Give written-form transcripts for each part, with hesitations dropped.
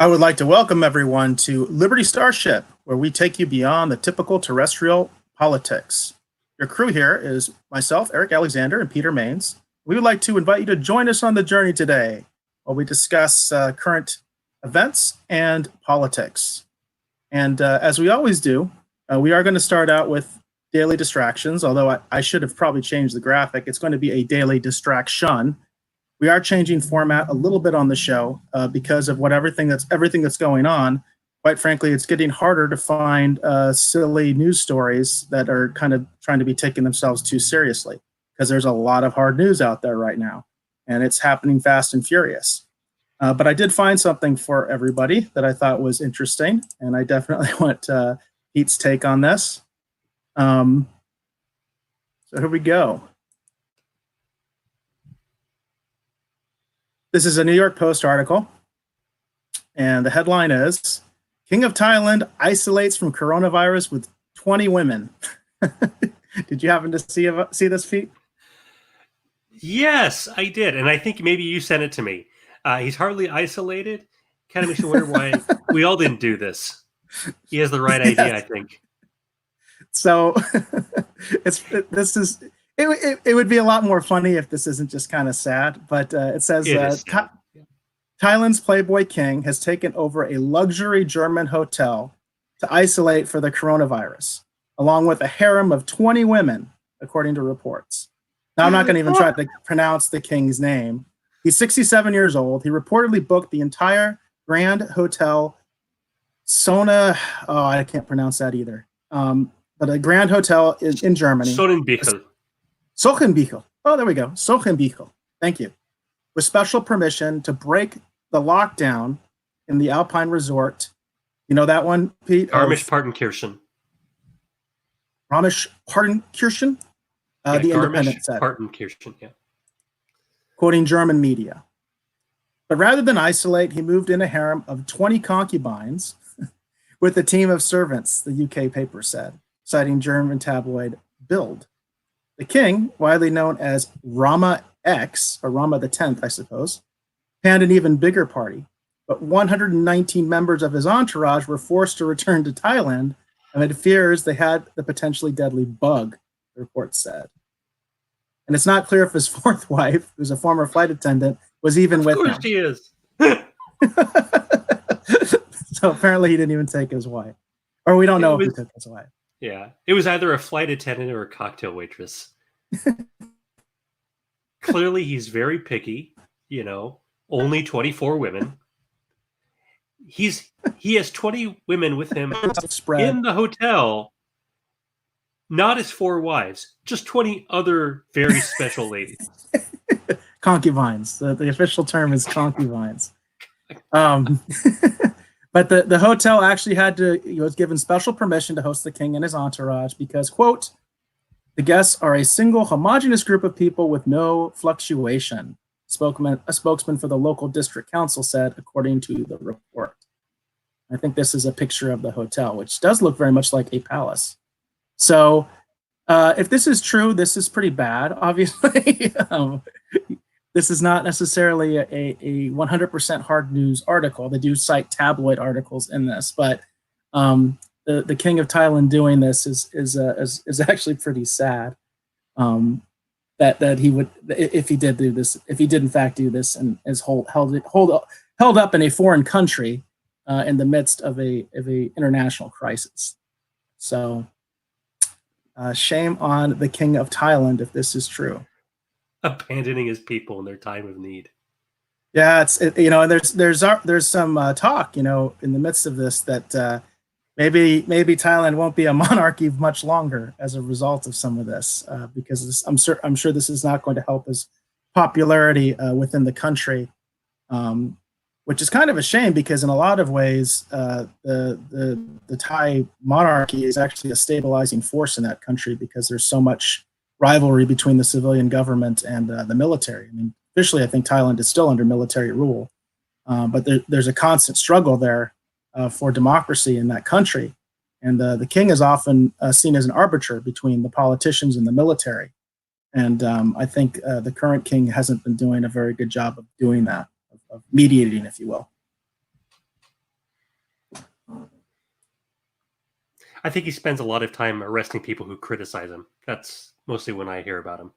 I would like to welcome everyone to Liberty Starship, where we take you beyond the typical terrestrial politics. Your crew here is myself, Eric Alexander, and Peter Maines. We would like to invite you to join us on the journey today while we discuss current events and politics. And as we always do, we are going to start out with daily distractions, although I should have probably changed the graphic. It's going to be a daily distraction. We are changing format a little bit on the show because of everything that's going on. Quite frankly, it's getting harder to find silly news stories that are kind of trying to be taking themselves too seriously, because there's a lot of hard news out there right now, and it's happening fast and furious. But I did find something for everybody that I thought was interesting, and I definitely want Pete's take on this. So here we go. This is a New York Post article, and the headline is, King of Thailand isolates from coronavirus with 20 women. Did you happen to see this, Pete? Yes, I did, and I think maybe you sent it to me. He's hardly isolated. Kind of makes you wonder why we all didn't do this. He has the right idea, I think. So it would be a lot more funny if this isn't just kind of sad, but it says Thailand's Playboy King has taken over a luxury German hotel to isolate for the coronavirus, along with a harem of 20 women, according to reports. Now, I'm not going to even try to pronounce the king's name. He's 67 years old. He reportedly booked the entire Grand Hotel Sona. Oh, I can't pronounce that either. But a Grand Hotel in Germany. Sochenbichel. Oh, there we go. Sochenbichel. Thank you. With special permission to break the lockdown in the Alpine Resort. You know that one, Pete? Garmisch-Partenkirchen. Garmisch-Partenkirchen? The Independent said. Partenkirchen, yeah. Quoting German media. But rather than isolate, he moved in a harem of 20 concubines with a team of servants, the UK paper said, citing German tabloid Bild. The king, widely known as Rama X, or Rama the 10th, I suppose, planned an even bigger party, but 119 members of his entourage were forced to return to Thailand amid fears they had the potentially deadly bug, the report said. And it's not clear if his fourth wife, who's a former flight attendant, was even with him. Of course she is. So apparently he didn't even take his wife. Or we don't know if he took his wife. Yeah, it was either a flight attendant or a cocktail waitress. Clearly, he's very picky, only 24 women. He has 20 women with him in the hotel, not his 4 wives, just 20 other very special ladies. Concubines. The official term is concubines. But the hotel actually was given special permission to host the king and his entourage because, quote, the guests are a single homogeneous group of people with no fluctuation, a spokesman for the local district council said, according to the report. I think this is a picture of the hotel, which does look very much like a palace. So if this is true, this is pretty bad, obviously. This is not necessarily a 100% hard news article. They do cite tabloid articles in this, but the King of Thailand doing this is actually pretty sad. That he would, if he did do this, if he did in fact do this, and is held up in a foreign country in the midst of a international crisis. So shame on the King of Thailand if this is true. Abandoning his people in their time of need. Yeah, there's some talk, in the midst of this that maybe Thailand won't be a monarchy much longer as a result of some of this, because I'm sure this is not going to help his popularity within the country, which is kind of a shame because in a lot of ways the Thai monarchy is actually a stabilizing force in that country because there's so much rivalry between the civilian government and the military. I mean, officially, I think Thailand is still under military rule, but there's a constant struggle there for democracy in that country. And the king is often seen as an arbiter between the politicians and the military. And I think the current king hasn't been doing a very good job of doing that, of mediating, if you will. I think he spends a lot of time arresting people who criticize him. That's mostly when I hear about him.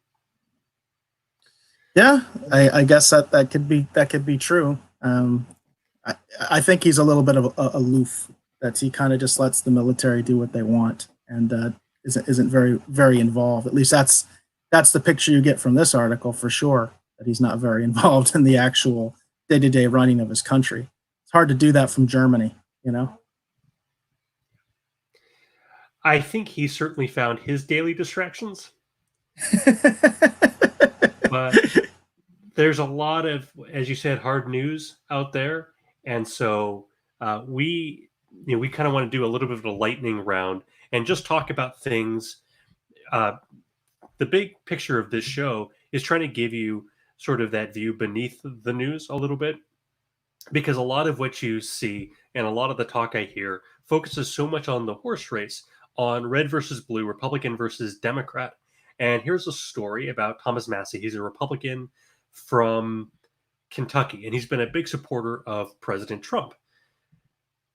Yeah, I guess that could be true. I think he's a little bit of aloof. That he kind of just lets the military do what they want and isn't very involved. At least that's the picture you get from this article for sure. That he's not very involved in the actual day-to-day running of his country. It's hard to do that from Germany, you know. I think he certainly found his daily distractions. But there's a lot of, as you said, hard news out there. And so we kind of want to do a little bit of a lightning round and just talk about things. The big picture of this show is trying to give you sort of that view beneath the news a little bit, because a lot of what you see and a lot of the talk I hear focuses so much on the horse race, on red versus blue, Republican versus Democrat. And here's a story about Thomas Massie. He's a Republican from Kentucky, and he's been a big supporter of President Trump.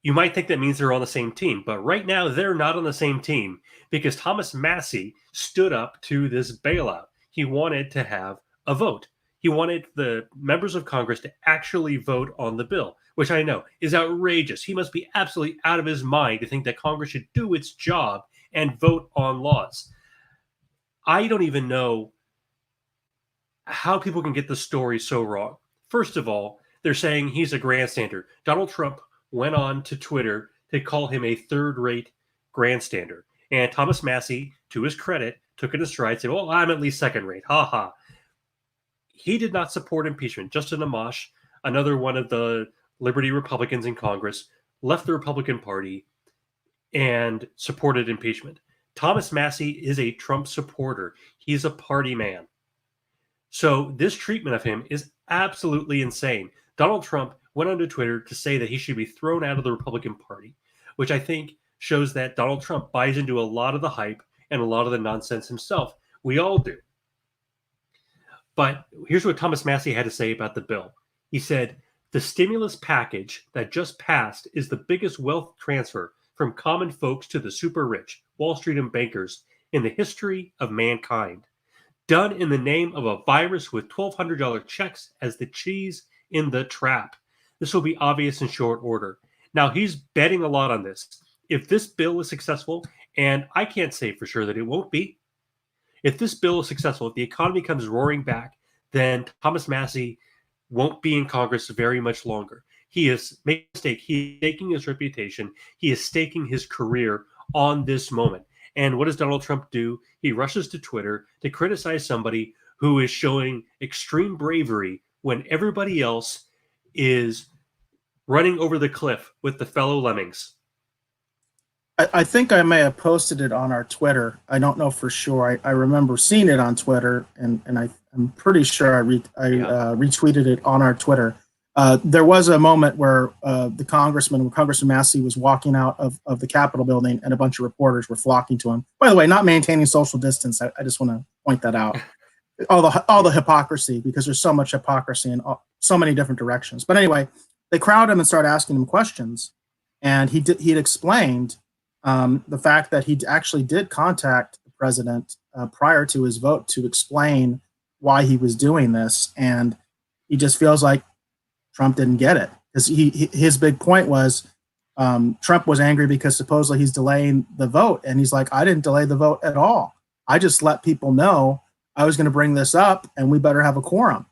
You might think that means they're on the same team, but right now they're not on the same team because Thomas Massie stood up to this bailout. He wanted to have a vote. He wanted the members of Congress to actually vote on the bill, which I know is outrageous. He must be absolutely out of his mind to think that Congress should do its job and vote on laws. I don't even know how people can get the story so wrong. First of all, they're saying he's a grandstander. Donald Trump went on to Twitter to call him a third-rate grandstander. And Thomas Massie, to his credit, took it in stride and said, well, I'm at least second-rate. Ha ha. He did not support impeachment. Justin Amash, another one of the Liberty Republicans in Congress, left the Republican Party and supported impeachment. Thomas Massie is a Trump supporter. He's a party man. So this treatment of him is absolutely insane. Donald Trump went onto Twitter to say that he should be thrown out of the Republican Party, which I think shows that Donald Trump buys into a lot of the hype and a lot of the nonsense himself. We all do. But here's what Thomas Massie had to say about the bill. He said, the stimulus package that just passed is the biggest wealth transfer from common folks to the super rich, Wall Street and bankers, in the history of mankind. Done in the name of a virus with $1,200 checks as the cheese in the trap. This will be obvious in short order. Now, he's betting a lot on this. If this bill is successful, and I can't say for sure that it won't be, if this bill is successful, if the economy comes roaring back, then Thomas Massie won't be in Congress very much longer. He is making a mistake. He is staking his reputation. He is staking his career on this moment. And what does Donald Trump do? He rushes to Twitter to criticize somebody who is showing extreme bravery when everybody else is running over the cliff with the fellow lemmings. I think I may have posted it on our Twitter. I don't know for sure. I remember seeing it on Twitter, and I'm pretty sure I retweeted it on our Twitter. There was a moment where Congressman Massie was walking out of the Capitol building, and a bunch of reporters were flocking to him. By the way, not maintaining social distance. I just want to point that out. All the hypocrisy, because there's so much hypocrisy in so many different directions. But anyway, they crowd him and start asking him questions, and he'd explained the fact that he actually did contact the president prior to his vote to explain why he was doing this, and he just feels like Trump didn't get it, because his big point was Trump was angry because supposedly he's delaying the vote, and he's like, I didn't delay the vote at all. I just let people know I was going to bring this up, and we better have a quorum.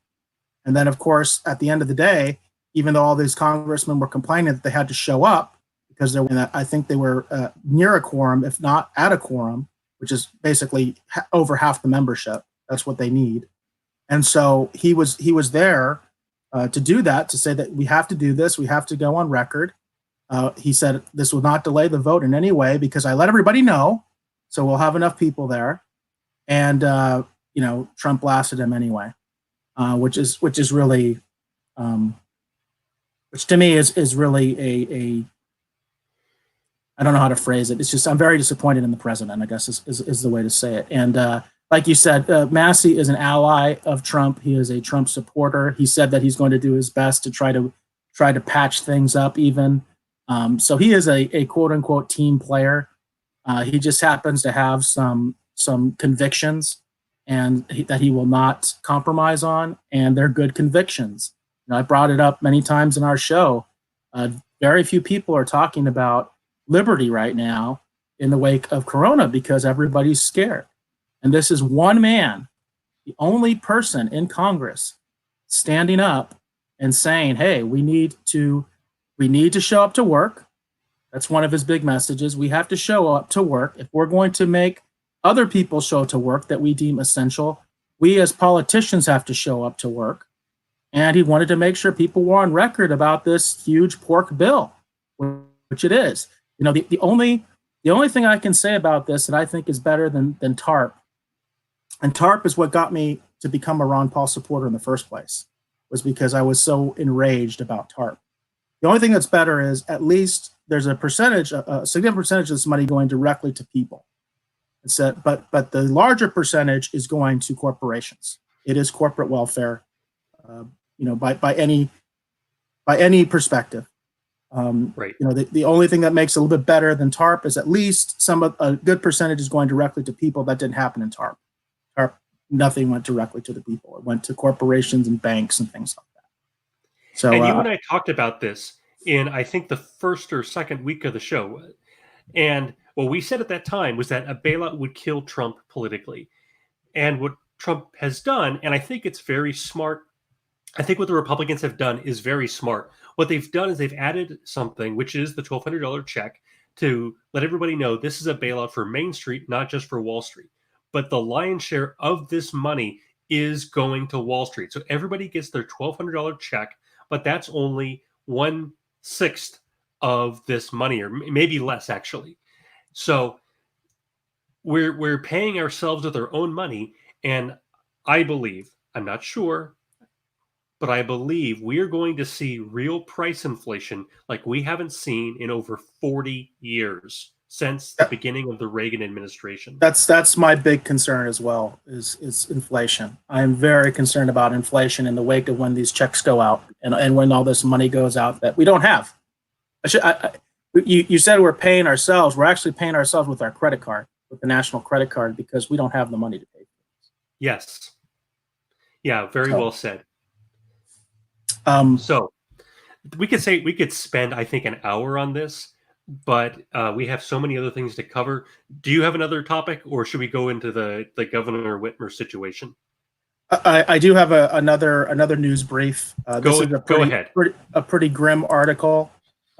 And then, of course, at the end of the day, even though all these congressmen were complaining that they had to show up because I think they were near a quorum, if not at a quorum, which is basically over half the membership. That's what they need. And so he was there to do that, to say that we have to do this. We have to go on record. He said this will not delay the vote in any way because I let everybody know, so we'll have enough people there. And Trump blasted him anyway, which is really, which to me is really a I don't know how to phrase it. It's just I'm very disappointed in the president, I guess is the way to say it. And like you said, Massie is an ally of Trump. He is a Trump supporter. He said that he's going to do his best to try to patch things up even. So he is a quote unquote team player. He just happens to have some convictions and that he will not compromise on, and they're good convictions. I brought it up many times in our show. Very few people are talking about liberty right now in the wake of Corona because everybody's scared. And this is one man, the only person in Congress standing up and saying, hey, we need to show up to work. That's one of his big messages. We have to show up to work. If we're going to make other people show up to work that we deem essential, we as politicians have to show up to work. And he wanted to make sure people were on record about this huge pork bill, which it is. The only thing I can say about this that I think is better than TARP, and TARP is what got me to become a Ron Paul supporter in the first place, was because I was so enraged about TARP. The only thing that's better is at least there's a significant percentage of this money going directly to people. But the larger percentage is going to corporations. It is corporate welfare, by any perspective. Right. The only thing that makes it a little bit better than TARP is at least a good percentage is going directly to people. That didn't happen in TARP. TARP, nothing went directly to the people. It went to corporations and banks and things like that. So, and you and I talked about this in, I think, the first or second week of the show. And what we said at that time was that a bailout would kill Trump politically. And what Trump has done, and I think it's very smart, I think what the Republicans have done is very smart. What they've done is they've added something, which is the $1,200 check, to let everybody know this is a bailout for Main Street, not just for Wall Street. But the lion's share of this money is going to Wall Street. So everybody gets their $1,200 check, but that's only 1/6 of this money, or maybe less, actually. So we're paying ourselves with our own money, and I believe, I'm not sure, but I believe we are going to see real price inflation like we haven't seen in over 40 years since the beginning of the Reagan administration. That's my big concern as well, is inflation. I'm very concerned about inflation in the wake of when these checks go out and when all this money goes out that we don't have. You said we're paying ourselves. We're actually paying ourselves with our credit card, with the national credit card, because we don't have the money to pay for this. Yes. Yeah, very well said. So we could spend, I think, an hour on this, but we have so many other things to cover. Do you have another topic, or should we go into the Governor Whitmer situation? I do have another news brief. Go ahead. A pretty grim article.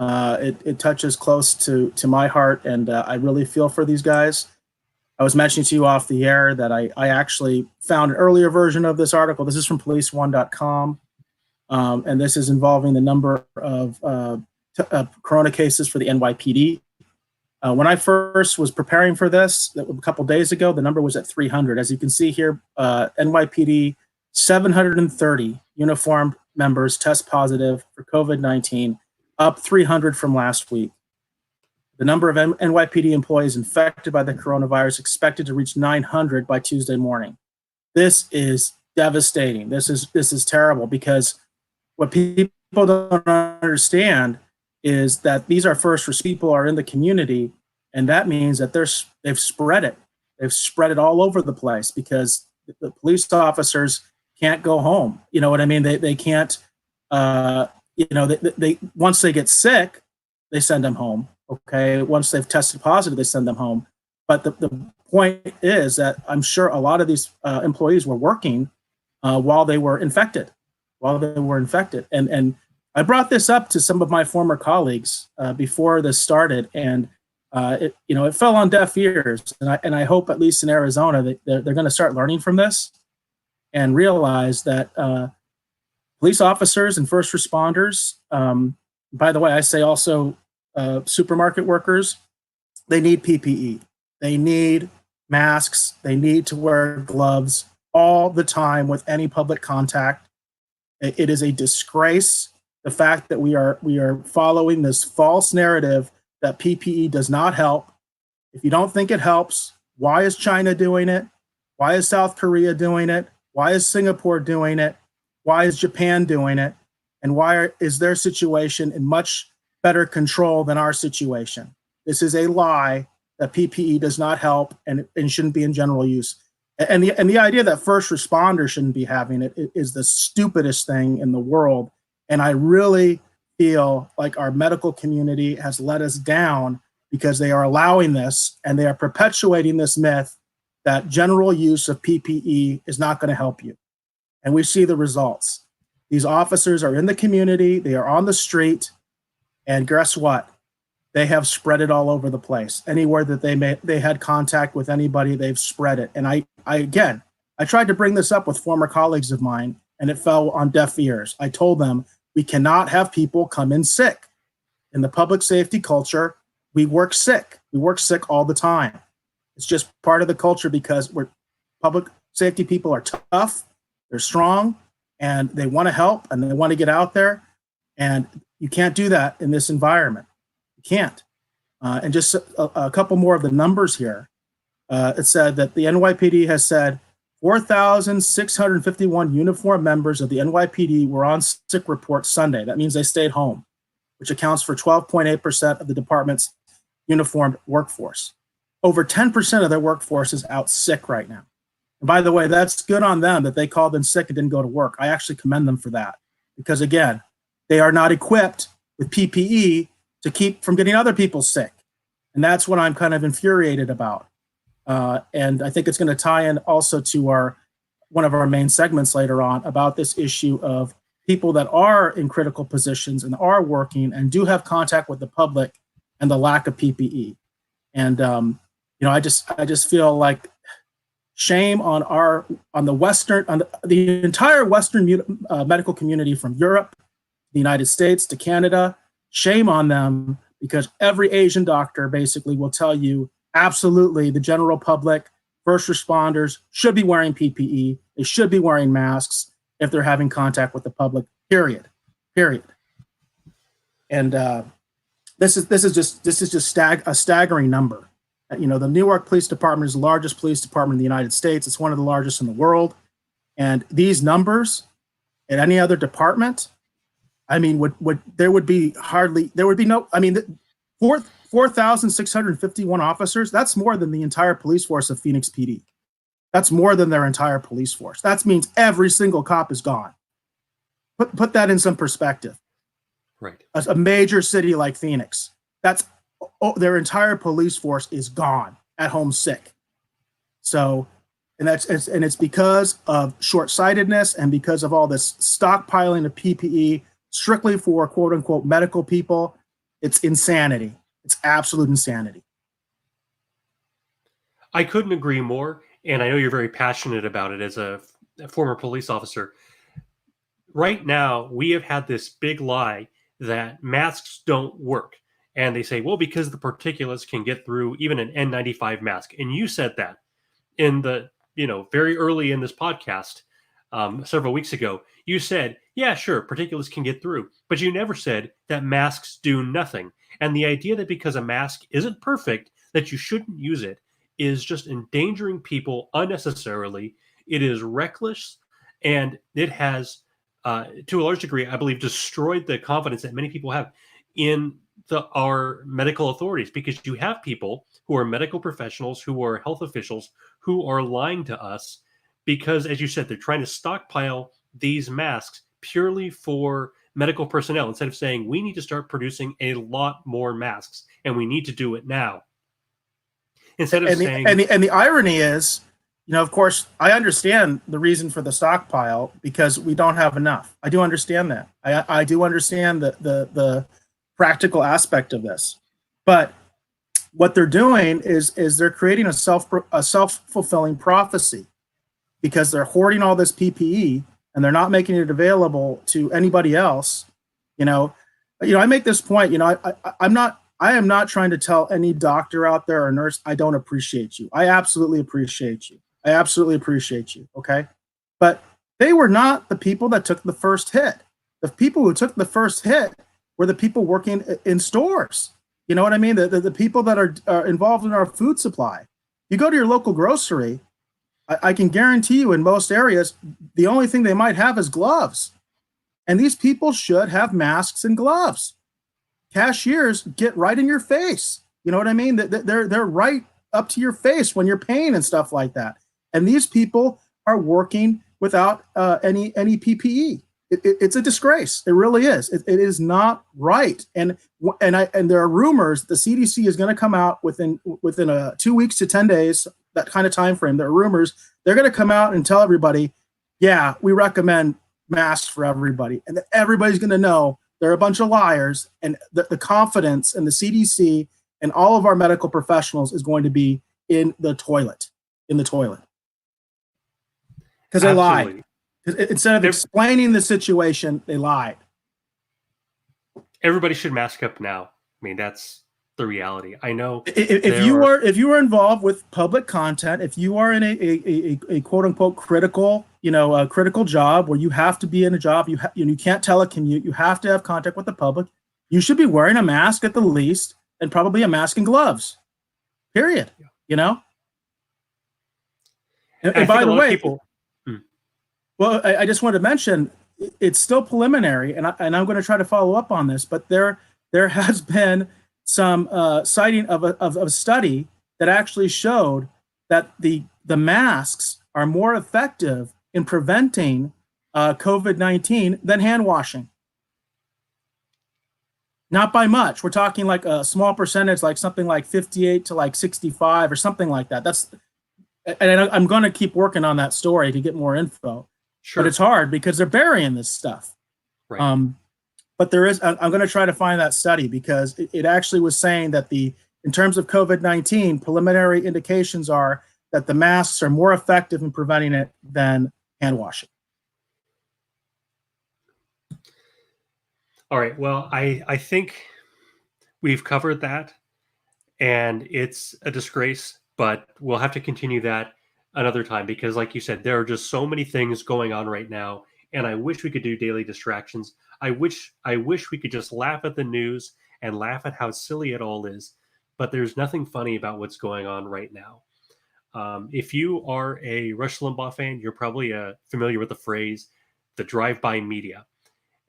It touches close to my heart, and I really feel for these guys. I was mentioning to you off the air that I actually found an earlier version of this article. This is from PoliceOne.com, and this is involving the number of Corona cases for the NYPD. When I first was preparing for this, a couple days ago, the number was at 300. As you can see here, NYPD, 730 uniformed members test positive for COVID-19, up 300 from last week. The number of NYPD employees infected by the coronavirus expected to reach 900 by Tuesday morning. This is devastating. This is terrible, because what people don't understand is that these are first responders. People are in the community, and that means that they've spread it. They've spread it all over the place, because the police officers can't go home. You know what I mean? They can't. They once they get sick, they send them home. Okay, once they've tested positive, they send them home. But the point is that I'm sure a lot of these employees were working while they were infected. And I brought this up to some of my former colleagues before this started, and it fell on deaf ears. And I hope, at least in Arizona, that they're going to start learning from this and realize that police officers and first responders, by the way, I say also supermarket workers, they need PPE. They need masks. They need to wear gloves all the time with any public contact. It is a disgrace, the fact that we are following this false narrative that PPE does not help. If you don't think it helps, why is China doing it? Why is South Korea doing it? Why is Singapore doing it? Why is Japan doing it? And why is their situation in much better control than our situation? This is a lie. that PPE does not help and shouldn't be in general use. And the idea that first responders shouldn't be having it is the stupidest thing in the world. And I really feel like our medical community has let us down because they are allowing this and they are perpetuating this myth that general use of PPE is not going to help you. And we see the results. These officers are in the community, they are on the street, and guess what? They have spread it all over the place. Anywhere that they had contact with anybody, they've spread it. And I tried to bring this up with former colleagues of mine, and it fell on deaf ears. I told them we cannot have people come in sick. In the public safety culture, we work sick. We work sick all the time. It's just part of the culture because public safety people are tough, they're strong, and they want to help and they want to get out there. And you can't do that in this environment. You can't. And just a couple more of the numbers here. It said that the NYPD has said 4,651 uniformed members of the NYPD were on sick report Sunday. That means they stayed home, which accounts for 12.8% of the department's uniformed workforce. Over 10% of their workforce is out sick right now. And by the way, that's good on them that they called in sick and didn't go to work. I actually commend them for that because, again, they are not equipped with PPE to keep from getting other people sick. And that's what I'm kind of infuriated about. And I think it's going to tie in also to one of our main segments later on about this issue of people that are in critical positions and are working and do have contact with the public and the lack of PPE. And, I just feel like shame on the entire Western medical community from Europe, the United States to Canada. Shame on them because every Asian doctor basically will tell you absolutely the general public, first responders should be wearing PPE. They should be wearing masks if they're having contact with the public, period. And this is just a staggering number. The Newark Police Department is the largest police department in the United States. It's one of the largest in the world. And these numbers at any other department, I mean, there would be 4,651 officers. That's more than the entire police force of Phoenix PD. That's more than their entire police force. That means every single cop is gone. Put that in some perspective. Right. A major city like Phoenix, their entire police force is gone, at home sick. So, and it's because of short-sightedness and because of all this stockpiling of PPE strictly for quote unquote medical people. It's insanity. It's absolute insanity. I couldn't agree more. And I know you're very passionate about it as a former police officer. Right now, we have had this big lie that masks don't work. And they say, well, because the particulates can get through even an N95 mask. And you said that in the, very early in this podcast several weeks ago. You said, yeah, sure, particulates can get through. But you never said that masks do nothing. And the idea that because a mask isn't perfect, that you shouldn't use it is just endangering people unnecessarily. It is reckless. And it has, to a large degree, I believe, destroyed the confidence that many people have in our medical authorities, because you have people who are medical professionals, who are health officials, who are lying to us because, as you said, they're trying to stockpile these masks purely for medical personnel instead of saying we need to start producing a lot more masks and we need to do it now. Instead of saying, the irony is, of course, I understand the reason for the stockpile because we don't have enough. I do understand that. I do understand the practical aspect of this, but what they're doing is they're creating a self-fulfilling prophecy because they're hoarding all this PPE and they're not making it available to anybody else. I make this point. I am not trying to tell any doctor out there or nurse I don't appreciate you. I absolutely appreciate you. Okay, but they were not the people that took the first hit. The people who took the first hit were the people working in stores. You know what I mean? The people that are involved in our food supply. You go to your local grocery, I can guarantee you in most areas, the only thing they might have is gloves. And these people should have masks and gloves. Cashiers get right in your face. You know what I mean? They're right up to your face when you're paying and stuff like that. And these people are working without any PPE. It's a disgrace. It really is. It is not right. And there are rumors the CDC is going to come out within 2 weeks to 10 days, that kind of time frame. There are rumors they're going to come out and tell everybody, yeah, we recommend masks for everybody, and that everybody's going to know they're a bunch of liars, and the confidence in the CDC and all of our medical professionals is going to be in the toilet, because they lied. Instead of explaining the situation, they lied. Everybody should mask up now. I mean, that's the reality. I know if you are involved with public content, if you are in a quote unquote critical, critical job where you have to be in a job, you can't telecommute, you have to have contact with the public, you should be wearing a mask at the least, and probably a mask and gloves. Period. And by the way, well, I just wanted to mention, it's still preliminary, and I'm going to try to follow up on this, but there has been some citing of a study that actually showed that the masks are more effective in preventing COVID-19 than hand washing. Not by much. We're talking like a small percentage, like something like 58 to like 65 or something like that. And I'm going to keep working on that story to get more info. Sure. But it's hard because they're burying this stuff. Right. But there is, I'm going to try to find that study, because it actually was saying that in terms of COVID-19, preliminary indications are that the masks are more effective in preventing it than hand washing. All right. Well, I think we've covered that, and it's a disgrace, but we'll have to continue that another time, because like you said, there are just so many things going on right now, and I wish we could do daily distractions. I wish we could just laugh at the news and laugh at how silly it all is, but there's nothing funny about what's going on right now. If you are a Rush Limbaugh fan, you're probably familiar with the phrase, the drive-by media.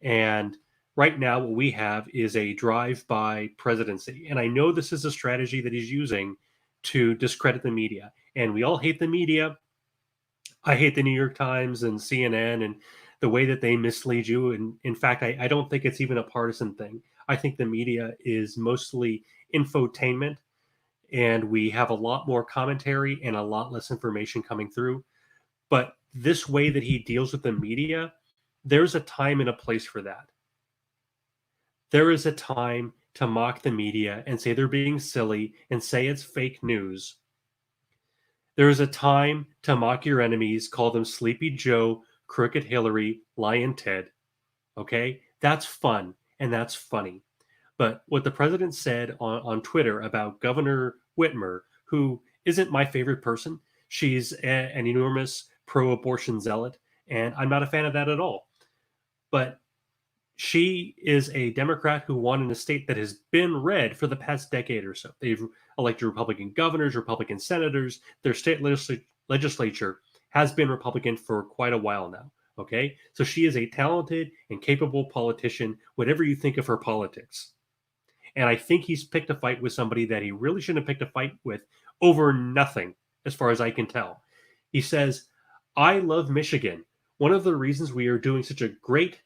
And right now what we have is a drive-by presidency. And I know this is a strategy that he's using to discredit the media. And we all hate the media. I hate the New York Times and CNN and the way that they mislead you. And in fact, I don't think it's even a partisan thing. I think the media is mostly infotainment, and we have a lot more commentary and a lot less information coming through. But this way that he deals with the media, there's a time and a place for that. There is a time to mock the media and say they're being silly and say it's fake news. There is a time to mock your enemies, call them Sleepy Joe, Crooked Hillary, Lion Ted. Okay? That's fun and that's funny. But what the president said on Twitter about Governor Whitmer, who isn't my favorite person, she's an enormous pro-abortion zealot, and I'm not a fan of that at all. But she is a Democrat who won in a state that has been red for the past decade or so. They've elected Republican governors, Republican senators. Their state legislature has been Republican for quite a while now. Okay? So she is a talented and capable politician, whatever you think of her politics. And I think he's picked a fight with somebody that he really shouldn't have picked a fight with over nothing, as far as I can tell. He says, I love Michigan. One of the reasons we are doing such a great,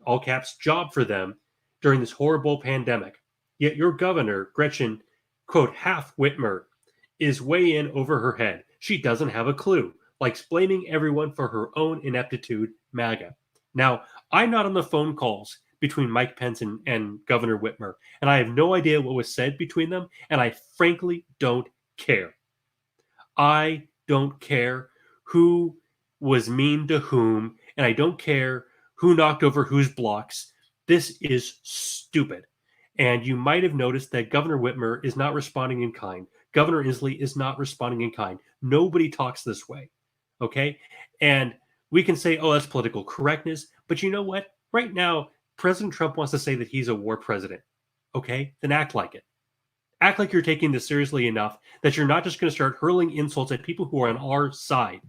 all caps, job for them during this horrible pandemic. Yet your governor, Gretchen, quote, half Whitmer, is way in over her head. She doesn't have a clue, likes blaming everyone for her own ineptitude, MAGA. Now, I'm not on the phone calls between Mike Pence and Governor Whitmer, and I have no idea what was said between them, and I frankly don't care. I don't care who was mean to whom, and I don't care who knocked over whose blocks. This is stupid. And you might have noticed that Governor Whitmer is not responding in kind. Governor Inslee is not responding in kind. Nobody talks this way. Okay? And we can say, oh, that's political correctness. But you know what? Right now, President Trump wants to say that he's a war president. Okay? Then act like it. Act like you're taking this seriously enough that you're not just going to start hurling insults at people who are on our side.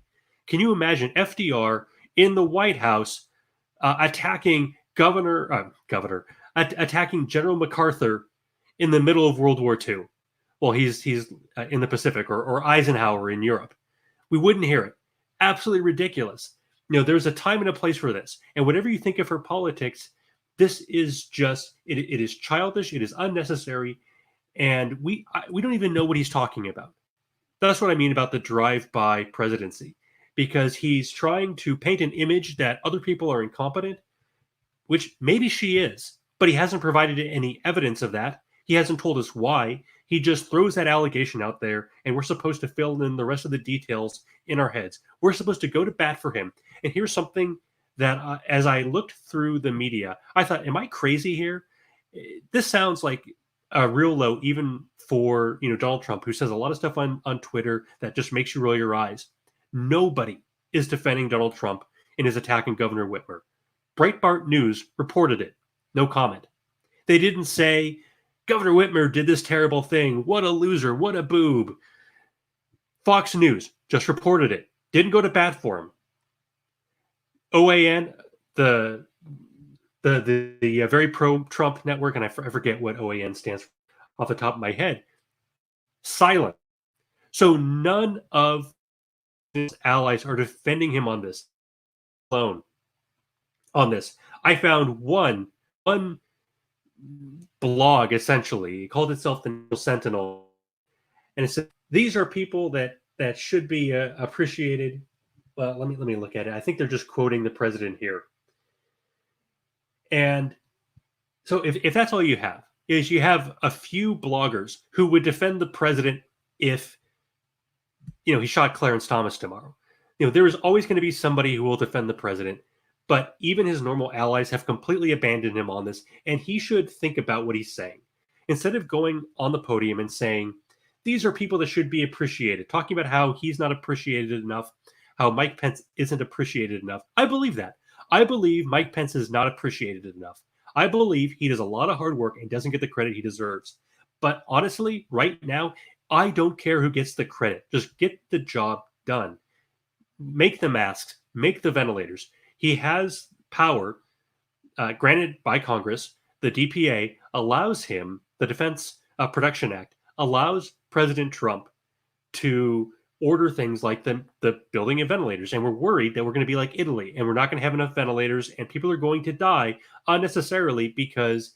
Can you imagine FDR in the White House attacking attacking General MacArthur in the middle of World War II? Well, he's in the Pacific, or Eisenhower in Europe. We wouldn't hear it. Absolutely ridiculous. There's a time and a place for this. And whatever you think of her politics, this is just, it is childish. It is unnecessary. And we don't even know what he's talking about. That's what I mean about the drive-by presidency, because he's trying to paint an image that other people are incompetent, which maybe she is, but he hasn't provided any evidence of that. He hasn't told us why. He just throws that allegation out there, and we're supposed to fill in the rest of the details in our heads. We're supposed to go to bat for him. And here's something that, as I looked through the media, I thought, am I crazy here? This sounds like a real low, even for Donald Trump, who says a lot of stuff on Twitter that just makes you roll your eyes. Nobody is defending Donald Trump in his attack on Governor Whitmer. Breitbart News reported it. No comment. They didn't say, Governor Whitmer did this terrible thing. What a loser. What a boob. Fox News just reported it. Didn't go to bat for him. OAN, the very pro-Trump network, and I forget what OAN stands for off the top of my head, silent. So none of his allies are defending him on this alone. On this, I found one blog, essentially. It called itself the Sentinel, and it said these are people that should be appreciated. Well, let me look at it. I think they're just quoting the president here. And so if that's all you have, is you have a few bloggers who would defend the president if he shot Clarence Thomas tomorrow. There is always going to be somebody who will defend the president. But even his normal allies have completely abandoned him on this, and he should think about what he's saying. Instead of going on the podium and saying, these are people that should be appreciated, talking about how he's not appreciated enough, how Mike Pence isn't appreciated enough. I believe that. I believe Mike Pence is not appreciated enough. I believe he does a lot of hard work and doesn't get the credit he deserves. But honestly, right now, I don't care who gets the credit. Just get the job done. Make the masks, make the ventilators. He has power, granted by Congress. The DPA allows him, the Defense Production Act, allows President Trump to order things like the building of ventilators. And we're worried that we're going to be like Italy, and we're not going to have enough ventilators, and people are going to die unnecessarily because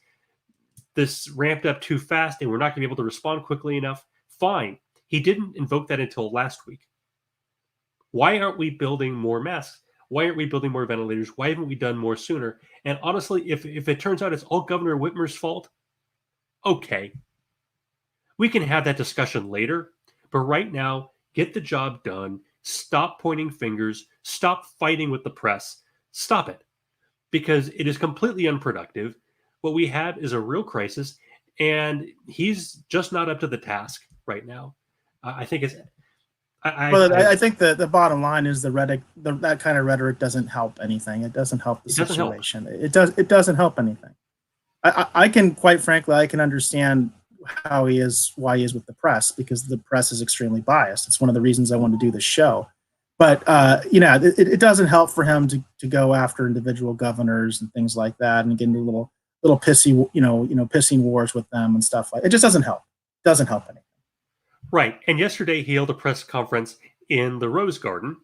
this ramped up too fast, and we're not going to be able to respond quickly enough. Fine. He didn't invoke that until last week. Why aren't we building more masks? Why aren't we building more ventilators? Why haven't we done more sooner? And honestly, if it turns out it's all Governor Whitmer's fault, okay. We can have that discussion later. But right now, get the job done. Stop pointing fingers. Stop fighting with the press. Stop it. Because it is completely unproductive. What we have is a real crisis, and he's just not up to the task right now. I think it's... I think the bottom line is that kind of rhetoric doesn't help anything. It doesn't help the situation. It doesn't help anything. I can, quite frankly, I can understand why he is with the press, because the press is extremely biased. It's one of the reasons I wanted to do this show. But it doesn't help for him to go after individual governors and things like that, and get into little pissy pissing wars with them and stuff like. It just doesn't help. It doesn't help anything. Right. And yesterday he held a press conference in the Rose Garden.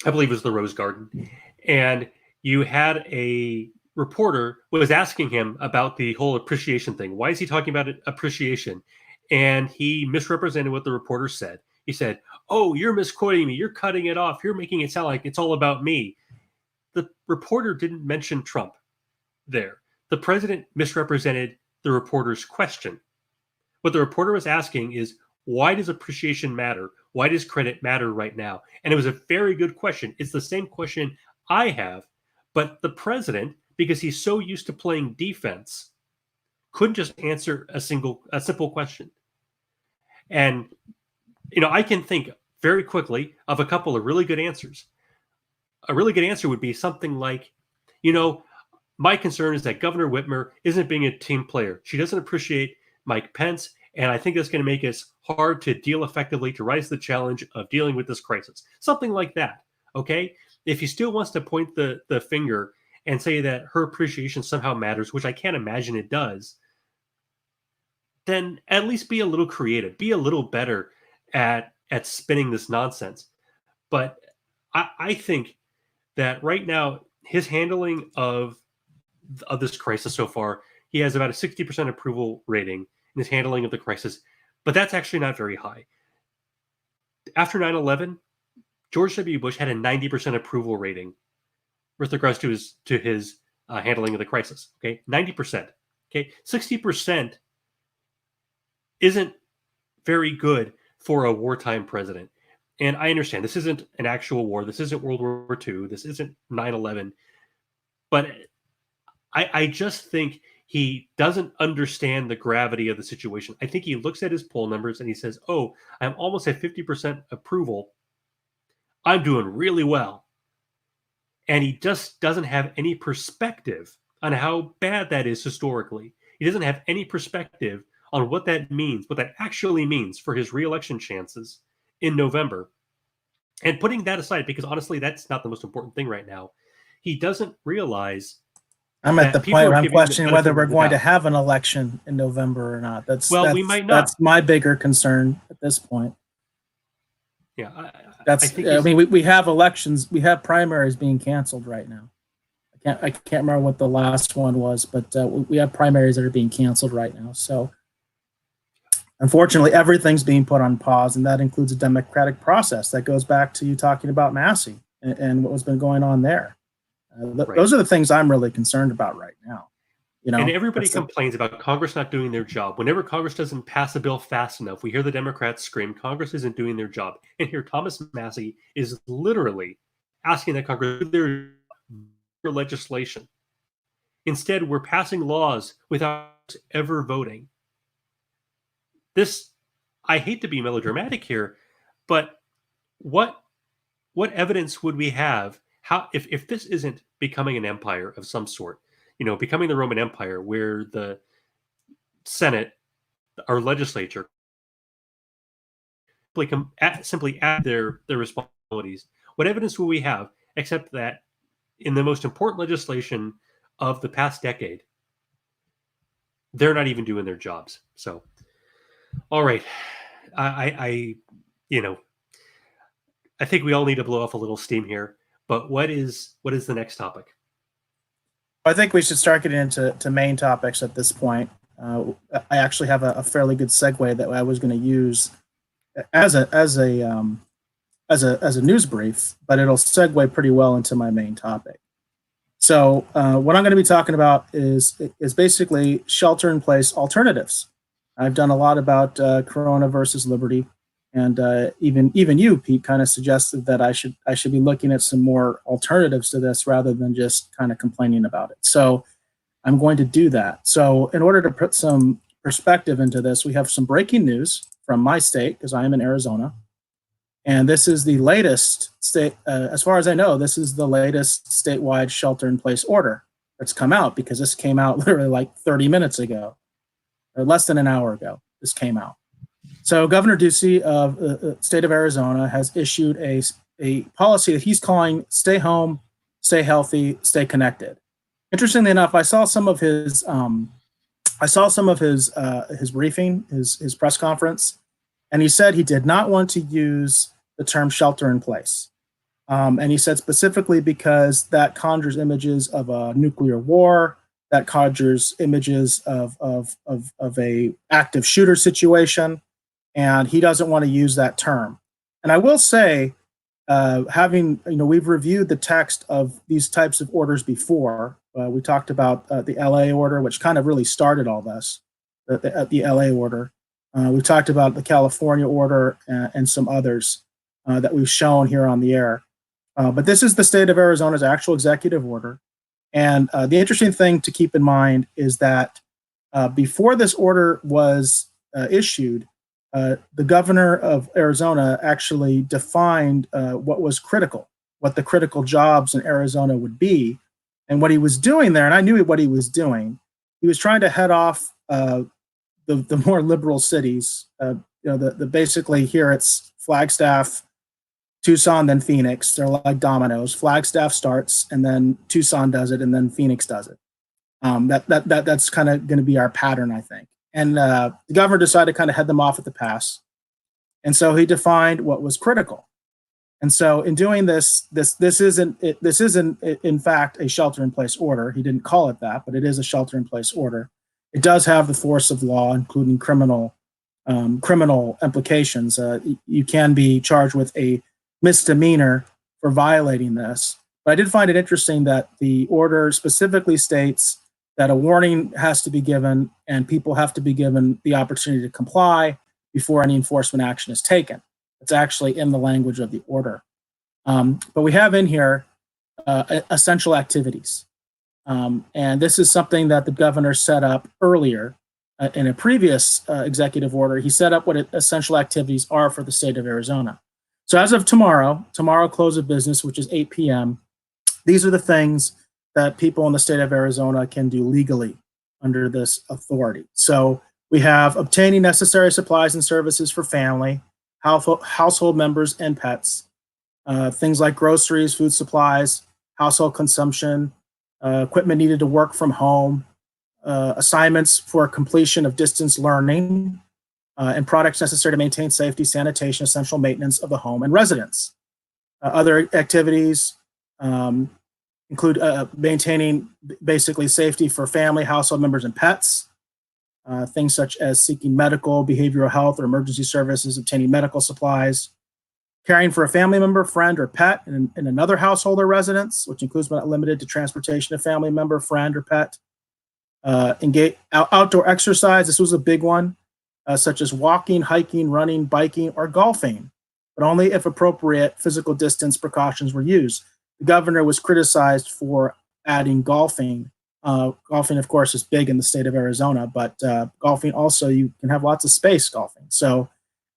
I believe it was the Rose Garden. And you had a reporter who was asking him about the whole appreciation thing. Why is he talking about appreciation? And he misrepresented what the reporter said. He said, oh, you're misquoting me. You're cutting it off. You're making it sound like it's all about me. The reporter didn't mention Trump there. The president misrepresented the reporter's question. What the reporter was asking is, why does appreciation matter? Why does credit matter right now? And it was a very good question. It's the same question I have, but the president, because he's so used to playing defense, couldn't just answer a simple question. And, I can think very quickly of a couple of really good answers. A really good answer would be something like, my concern is that Governor Whitmer isn't being a team player. She doesn't appreciate Mike Pence, and I think that's going to make us hard to deal effectively to rise to the challenge of dealing with this crisis. Something like that, okay? If he still wants to point the finger and say that her appreciation somehow matters, which I can't imagine it does then at least be a little creative, be a little better at spinning this nonsense. But I think that right now his handling of this crisis so far, he has about a 60% approval rating in his handling of the crisis, but that's actually not very high. After 9/11, George W. Bush had a 90% approval rating with regards to his handling of the crisis. Okay, 90%. Okay, 60% isn't very good for a wartime president. And I understand this isn't an actual war. This isn't World War II. This isn't 9/11. But I just think he doesn't understand the gravity of the situation. I think he looks at his poll numbers and he says, oh, I'm almost at 50% approval. I'm doing really well. And he just doesn't have any perspective on how bad that is historically. He doesn't have any perspective on what that means, what that actually means for his reelection chances in November. And putting that aside, because honestly, that's not the most important thing right now, he doesn't realize. I'm at the point where I'm questioning whether we're going to have an election in November or not. We might not. That's my bigger concern at this point. Yeah, I mean, we have elections, we have primaries being canceled right now. I can't remember what the last one was, but we have primaries that are being canceled right now. So, unfortunately, everything's being put on pause, and that includes a democratic process that goes back to you talking about Massie and what has been going on there. Right. Those are the things I'm really concerned about right now. You know, and everybody complains about Congress not doing their job. Whenever Congress doesn't pass a bill fast enough, we hear the Democrats scream, Congress isn't doing their job. And here, Thomas Massie is literally asking that Congress do their legislation. Instead, we're passing laws without ever voting. This, I hate to be melodramatic here, but what evidence would we have? How if this isn't becoming an empire of some sort, becoming the Roman Empire, where the Senate, our legislature, simply add their responsibilities, what evidence will we have except that in the most important legislation of the past decade, they're not even doing their jobs? So, all right, I think we all need to blow off a little steam here. But what is the next topic? I think we should start getting into main topics at this point. I actually have a fairly good segue that I was going to use as a news brief, but it'll segue pretty well into my main topic. So what I'm going to be talking about is basically shelter-in-place alternatives. I've done a lot about Corona versus Liberty. And even you, Pete, kind of suggested that I should be looking at some more alternatives to this rather than just kind of complaining about it. So I'm going to do that. So in order to put some perspective into this, we have some breaking news from my state, because I am in Arizona. And this is the latest state, as far as I know, this is the latest statewide shelter-in-place order that's come out, because this came out literally like 30 minutes ago, or less than an hour ago, this came out. So Governor Ducey of the state of Arizona has issued a policy that he's calling "Stay Home, Stay Healthy, Stay Connected." Interestingly enough, I saw some of his briefing, his press conference, and he said he did not want to use the term "shelter in place," and he said specifically because that conjures images of a nuclear war, that conjures images of a active shooter situation. And he doesn't want to use that term. And I will say, we've reviewed the text of these types of orders before. We talked about the LA order, which kind of really started all this, the LA order. We talked about the California order and some others that we've shown here on the air. But this is the state of Arizona's actual executive order. And the interesting thing to keep in mind is that before this order was issued, the governor of Arizona actually defined what was critical, what the critical jobs in Arizona would be. And what he was doing there, and I knew what he was doing, he was trying to head off the more liberal cities. Basically here it's Flagstaff, Tucson, then Phoenix. They're like dominoes. Flagstaff starts, and then Tucson does it, and then Phoenix does it. That's kind of going to be our pattern, I think. And the governor decided to kind of head them off at the pass. And so he defined what was critical. And so in doing this isn't in fact a shelter-in-place order. He didn't call it that, but it is a shelter-in-place order. It does have the force of law, including criminal implications. You can be charged with a misdemeanor for violating this. But I did find it interesting that the order specifically states that a warning has to be given and people have to be given the opportunity to comply before any enforcement action is taken. It's actually in the language of the order. But we have in here essential activities. And this is something that the governor set up earlier in a previous executive order. He set up what essential activities are for the state of Arizona. So as of tomorrow close of business, which is 8 p.m., these are the things that people in the state of Arizona can do legally under this authority. So we have obtaining necessary supplies and services for family, household members, and pets. Things like groceries, food supplies, household consumption, equipment needed to work from home, assignments for completion of distance learning, and products necessary to maintain safety, sanitation, essential maintenance of the home and residence. Other activities include maintaining basically safety for family, household members, and pets. Things such as seeking medical, behavioral health, or emergency services, obtaining medical supplies, caring for a family member, friend, or pet in another household or residence, which includes but not limited to transportation of family member, friend, or pet. Engage outdoor exercise. This was a big one, such as walking, hiking, running, biking, or golfing, but only if appropriate physical distance precautions were used. The governor was criticized for adding golfing. Golfing, of course, is big in the state of Arizona, but golfing also, you can have lots of space golfing. So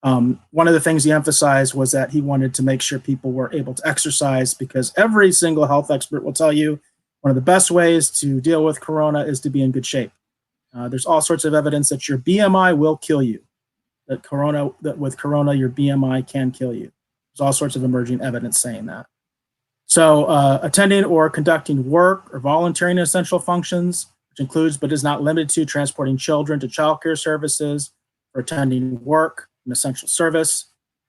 one of the things he emphasized was that he wanted to make sure people were able to exercise, because every single health expert will tell you one of the best ways to deal with corona is to be in good shape. There's all sorts of evidence that your BMI will kill you, that with corona, your BMI can kill you. There's all sorts of emerging evidence saying that. So attending or conducting work or volunteering in essential functions, which includes but is not limited to transporting children to childcare services or attending work, an essential service.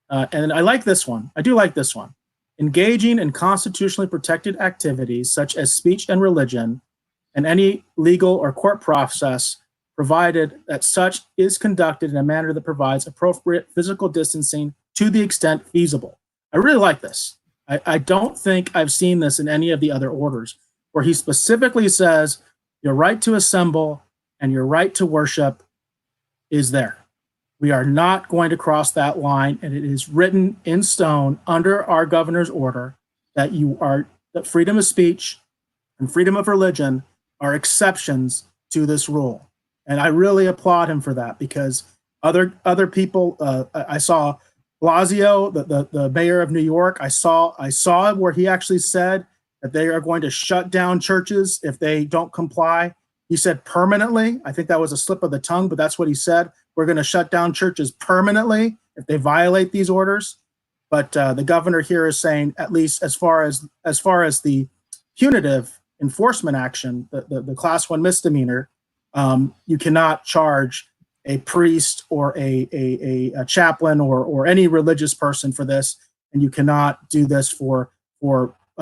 And I like this one. I do like this one. Engaging in constitutionally protected activities such as speech and religion and any legal or court process, provided that such is conducted in a manner that provides appropriate physical distancing to the extent feasible. I really like this. I don't think I've seen this in any of the other orders, where he specifically says your right to assemble and your right to worship is there. We are not going to cross that line, and it is written in stone under our governor's order that that freedom of speech and freedom of religion are exceptions to this rule. And I really applaud him for that, because other people, I saw Blasio, the mayor of New York, I saw where he actually said that they are going to shut down churches if they don't comply. He said permanently. I think that was a slip of the tongue, but that's what he said. We're going to shut down churches permanently if they violate these orders. But the governor here is saying, at least as far as the punitive enforcement action, the class 1 misdemeanor, you cannot charge a priest or a chaplain or any religious person for this, and you cannot do this for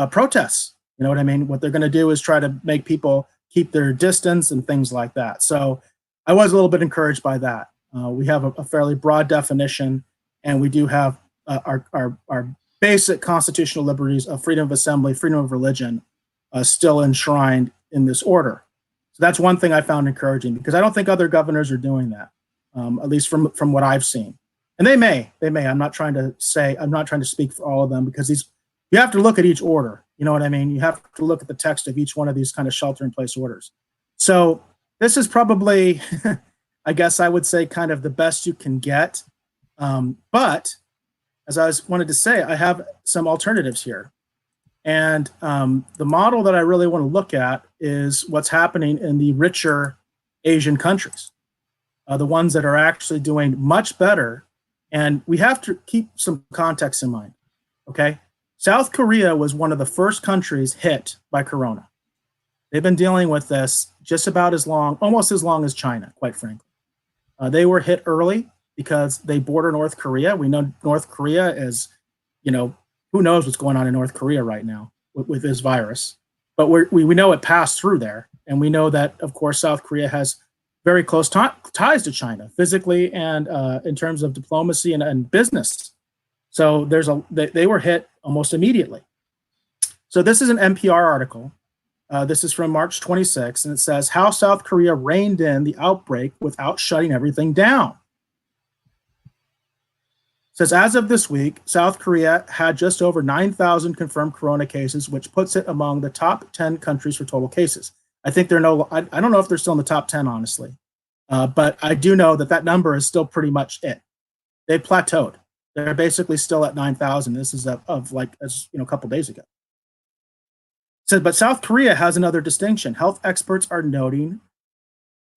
protests. You know what I mean? What they're going to do is try to make people keep their distance and things like that. So I was a little bit encouraged by that. We have a fairly broad definition, and we do have our basic constitutional liberties of freedom of assembly, freedom of religion, still enshrined in this order. So that's one thing I found encouraging, because I don't think other governors are doing that, at least from what I've seen. And they may. I'm not trying to speak for all of them, because you have to look at each order. You know what I mean? You have to look at the text of each one of these kind of shelter-in-place orders. So this is probably, I guess I would say, kind of the best you can get. But as I wanted to say, I have some alternatives here. And the model that I really want to look at is what's happening in the richer Asian countries, the ones that are actually doing much better. And we have to keep some context in mind, okay? South Korea was one of the first countries hit by corona. They've been dealing with this just about as long, almost as long as China, quite frankly. They were hit early because they border North Korea. We know North Korea is, who knows what's going on in North Korea right now with this virus. But we know it passed through there. And we know that, of course, South Korea has very close ties to China, physically and in terms of diplomacy and business. So they were hit almost immediately. So this is an NPR article. This is from March 26, and it says, how South Korea reined in the outbreak without shutting everything down. It says, as of this week, South Korea had just over 9,000 confirmed corona cases, which puts it among the top 10 countries for total cases. I think I don't know if they're still in the top 10, honestly. But I do know that number is still pretty much it. They plateaued. They're basically still at 9,000. This is of a couple days ago. Said, but South Korea has another distinction. Health experts are noting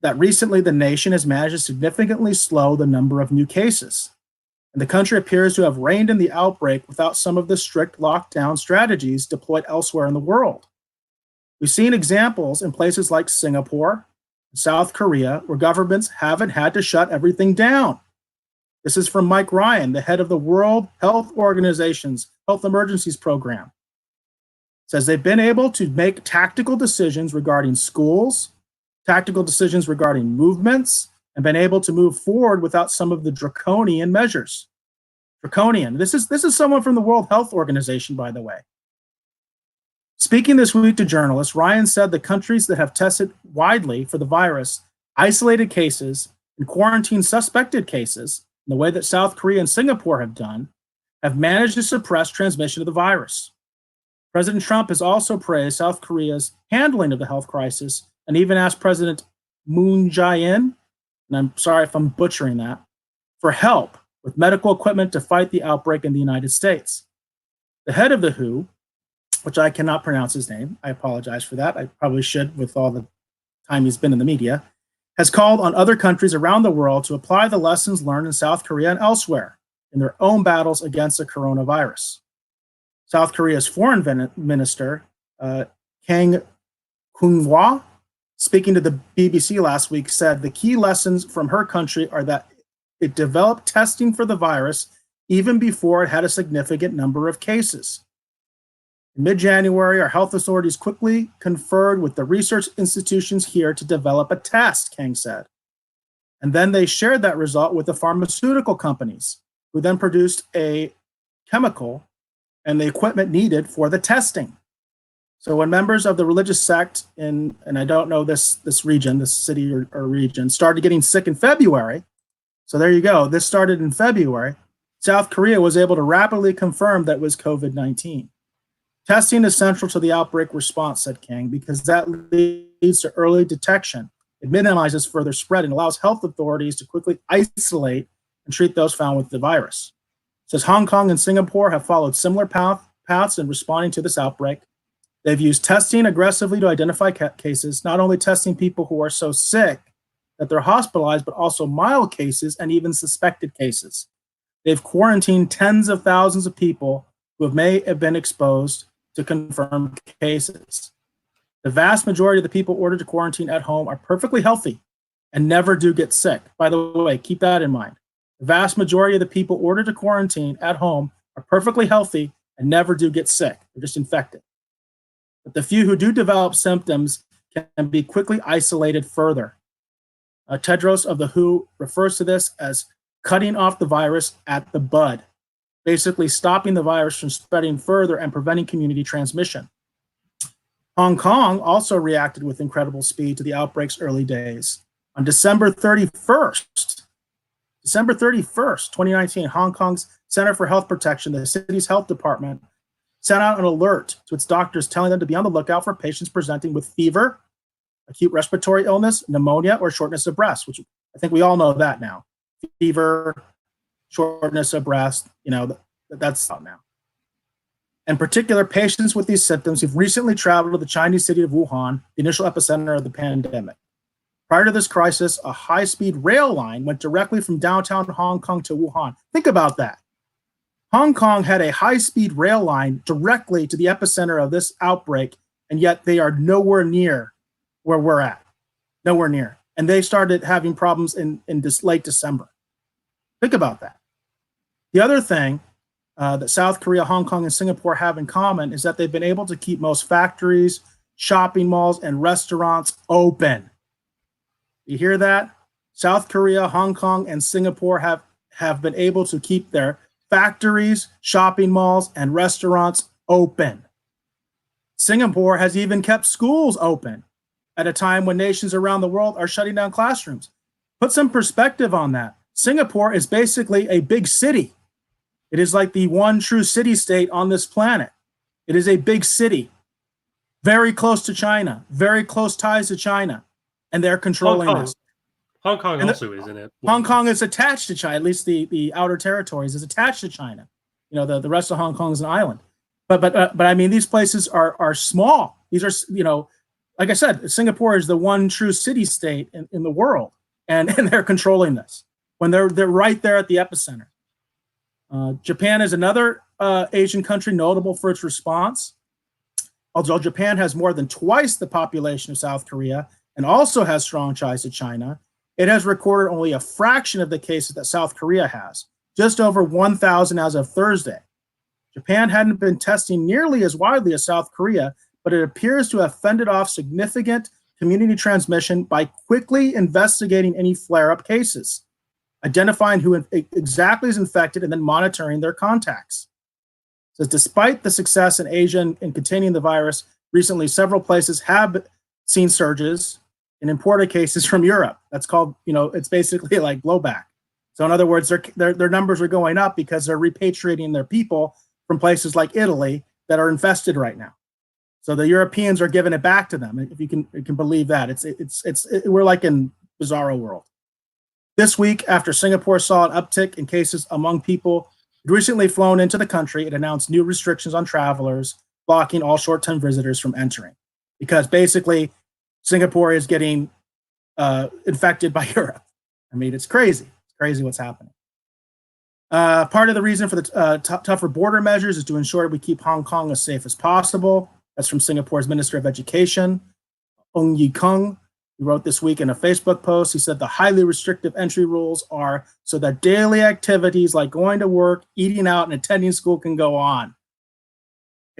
that recently the nation has managed to significantly slow the number of new cases. And the country appears to have reined in the outbreak without some of the strict lockdown strategies deployed elsewhere in the world. We've seen examples in places like Singapore, South Korea, where governments haven't had to shut everything down. This is from Mike Ryan, the head of the World Health Organization's Health Emergencies Program. It says they've been able to make tactical decisions regarding schools, tactical decisions regarding movements, and been able to move forward without some of the draconian measures. Draconian. This is someone from the World Health Organization, by the way. Speaking this week to journalists, Ryan said the countries that have tested widely for the virus, isolated cases, and quarantined suspected cases, in the way that South Korea and Singapore have done, have managed to suppress transmission of the virus. President Trump has also praised South Korea's handling of the health crisis and even asked President Moon Jae-in, and I'm sorry if I'm butchering that, for help with medical equipment to fight the outbreak in the United States. The head of the WHO, which I cannot pronounce his name, I apologize for that, I probably should with all the time he's been in the media, has called on other countries around the world to apply the lessons learned in South Korea and elsewhere in their own battles against the coronavirus. South Korea's foreign minister, Kang Kyung-hwa, speaking to the BBC last week, said the key lessons from her country are that it developed testing for the virus even before it had a significant number of cases. In mid-January, our health authorities quickly conferred with the research institutions here to develop a test, Kang said. And then they shared that result with the pharmaceutical companies, who then produced a chemical and the equipment needed for the testing. So when members of the religious sect and I don't know this region, this city or region, started getting sick in February, so there you go, this started in February, South Korea was able to rapidly confirm that it was COVID-19. Testing is central to the outbreak response, said Kang, because that leads to early detection. It minimizes further spread and allows health authorities to quickly isolate and treat those found with the virus. It says Hong Kong and Singapore have followed similar paths in responding to this outbreak. They've used testing aggressively to identify cases, not only testing people who are so sick that they're hospitalized, but also mild cases and even suspected cases. They've quarantined tens of thousands of people who may have been exposed to confirmed cases. The vast majority of the people ordered to quarantine at home are perfectly healthy and never do get sick. By the way, keep that in mind. The vast majority of the people ordered to quarantine at home are perfectly healthy and never do get sick. They're just infected. But the few who do develop symptoms can be quickly isolated further. Tedros of the WHO refers to this as cutting off the virus at the bud, basically stopping the virus from spreading further and preventing community transmission. Hong Kong also reacted with incredible speed to the outbreak's early days. On December 31st, 2019, Hong Kong's Center for Health Protection, the city's health department, sent out an alert to its doctors telling them to be on the lookout for patients presenting with fever, acute respiratory illness, pneumonia, or shortness of breath, which I think we all know that now. Fever, shortness of breath, that's out now. In particular, patients with these symptoms who've recently traveled to the Chinese city of Wuhan, the initial epicenter of the pandemic. Prior to this crisis, a high-speed rail line went directly from downtown Hong Kong to Wuhan. Think about that. Hong Kong had a high-speed rail line directly to the epicenter of this outbreak, and yet they are nowhere near where we're at. Nowhere near. and they started having problems in this late December. Think about that. The other thing that South Korea, Hong Kong, and Singapore have in common is that they've been able to keep most factories, shopping malls, and restaurants open. You hear that? South Korea, Hong Kong, and Singapore have been able to keep their factories, shopping malls, and restaurants open. Singapore has even kept schools open at a time when nations around the world are shutting down classrooms. Put some perspective on that. Singapore is basically a big city. It is like the one true city-state on this planet. It is a big city, very close to China, very close ties to China, and they're controlling this. Hong Kong also is in it. Hong Kong is attached to China, at least the outer territories is attached to China. You know, the rest of Hong Kong is an island. But I mean, these places are small. These are, you know, like I said, Singapore is the one true city-state in the world, and they're controlling this when they're right there at the epicenter. Japan is another Asian country notable for its response. Although Japan has more than twice the population of South Korea and also has strong ties to China, it has recorded only a fraction of the cases that South Korea has, just over 1,000 as of Thursday. Japan hadn't been testing nearly as widely as South Korea, but it appears to have fended off significant community transmission by quickly investigating any flare-up cases, identifying who exactly is infected, and then monitoring their contacts. It says, despite the success in Asia in containing the virus, recently several places have seen surges in imported cases from Europe. That's called, you know, it's basically like blowback. So in other words, their numbers are going up because they're repatriating their people from places like Italy that are infested right now. So the Europeans are giving it back to them. If you can believe that, we're like in bizarro world. This week, after Singapore saw an uptick in cases among people who'd recently flown into the country, it announced new restrictions on travelers, blocking all short-term visitors from entering. Because basically, Singapore is getting infected by Europe. I mean, it's crazy. It's crazy what's happening. Part of the reason for the tougher border measures is to ensure we keep Hong Kong as safe as possible. That's from Singapore's Minister of Education, Ong Ye Kung. He wrote this week in a Facebook post. He said the highly restrictive entry rules are so that daily activities like going to work, eating out, and attending school can go on.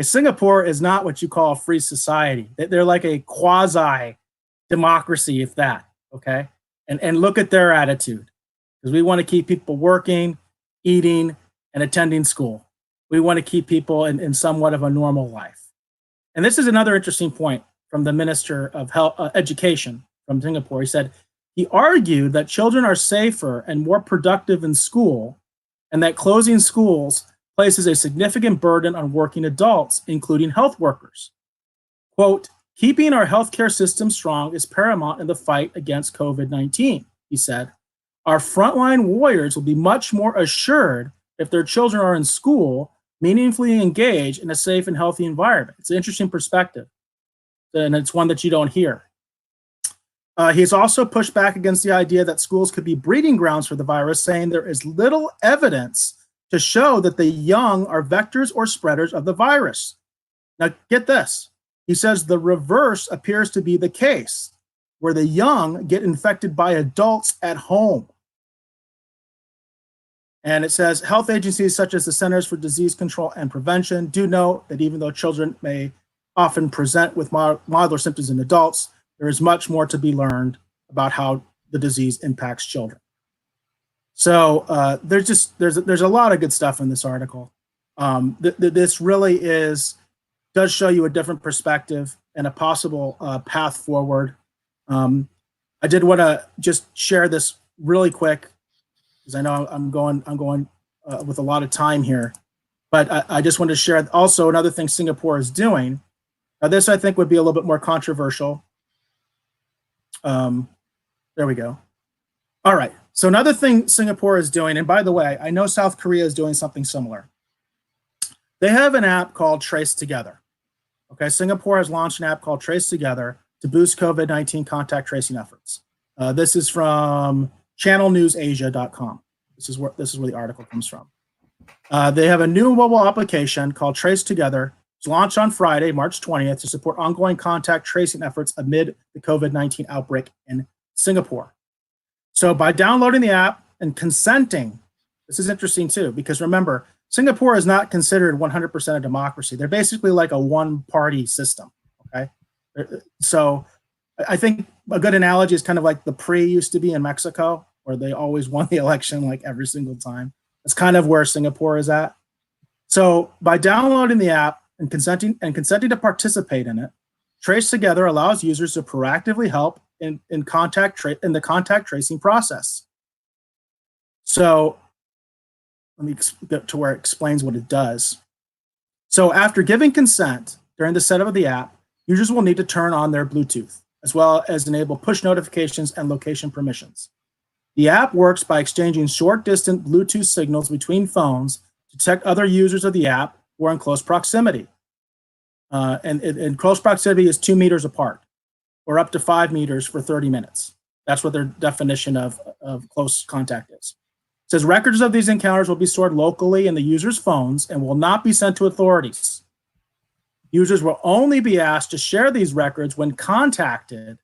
Singapore is not what you call a free society. They're like a quasi-democracy, if that, okay? And look at their attitude, because we want to keep people working, eating, and attending school. We want to keep people in somewhat of a normal life. And this is another interesting point from the Minister of Education from Singapore. He said, he argued that children are safer and more productive in school, and that closing schools places a significant burden on working adults, including health workers. Quote, keeping our healthcare system strong is paramount in the fight against COVID-19, he said. Our frontline warriors will be much more assured if their children are in school, meaningfully engaged in a safe and healthy environment. It's an interesting perspective, and it's one that you don't hear. He's also pushed back against the idea that schools could be breeding grounds for the virus, saying there is little evidence to show that the young are vectors or spreaders of the virus. Now, get this. He says the reverse appears to be the case, where the young get infected by adults at home. And it says health agencies such as the Centers for Disease Control and Prevention do note that even though children may often present with milder symptoms in adults, there is much more to be learned about how the disease impacts children. So there's a lot of good stuff in this article. This really does show you a different perspective and a possible path forward. I did want to just share this really quick, because I know I'm going with a lot of time here, but I just wanted to share also another thing Singapore is doing. Now, this I think would be a little bit more controversial. There we go. All right. So another thing Singapore is doing, and by the way, I know South Korea is doing something similar. They have an app called Trace Together. Okay, Singapore has launched an app called Trace Together to boost COVID-19 contact tracing efforts. This is from channelnewsasia.com. This is where the article comes from. They have a new mobile application called Trace Together. It's launched on Friday, March 20th, to support ongoing contact tracing efforts amid the COVID-19 outbreak in Singapore. So by downloading the app and consenting, this is interesting too, because remember, Singapore is not considered 100% a democracy. They're basically like a one-party system, okay? So I think a good analogy is kind of like the PRI used to be in Mexico, where they always won the election like every single time. That's kind of where Singapore is at. So by downloading the app and consenting to participate in it, Trace Together allows users to proactively help in the contact tracing process. So let me get to where it explains what it does. So after giving consent during the setup of the app, users will need to turn on their Bluetooth, as well as enable push notifications and location permissions. The app works by exchanging short-distance Bluetooth signals between phones to detect other users of the app who are in close proximity. And close proximity is 2 meters apart, or up to 5 meters for 30 minutes. That's what their definition of close contact is. It says records of these encounters will be stored locally in the user's phones and will not be sent to authorities. Users will only be asked to share these records when contacted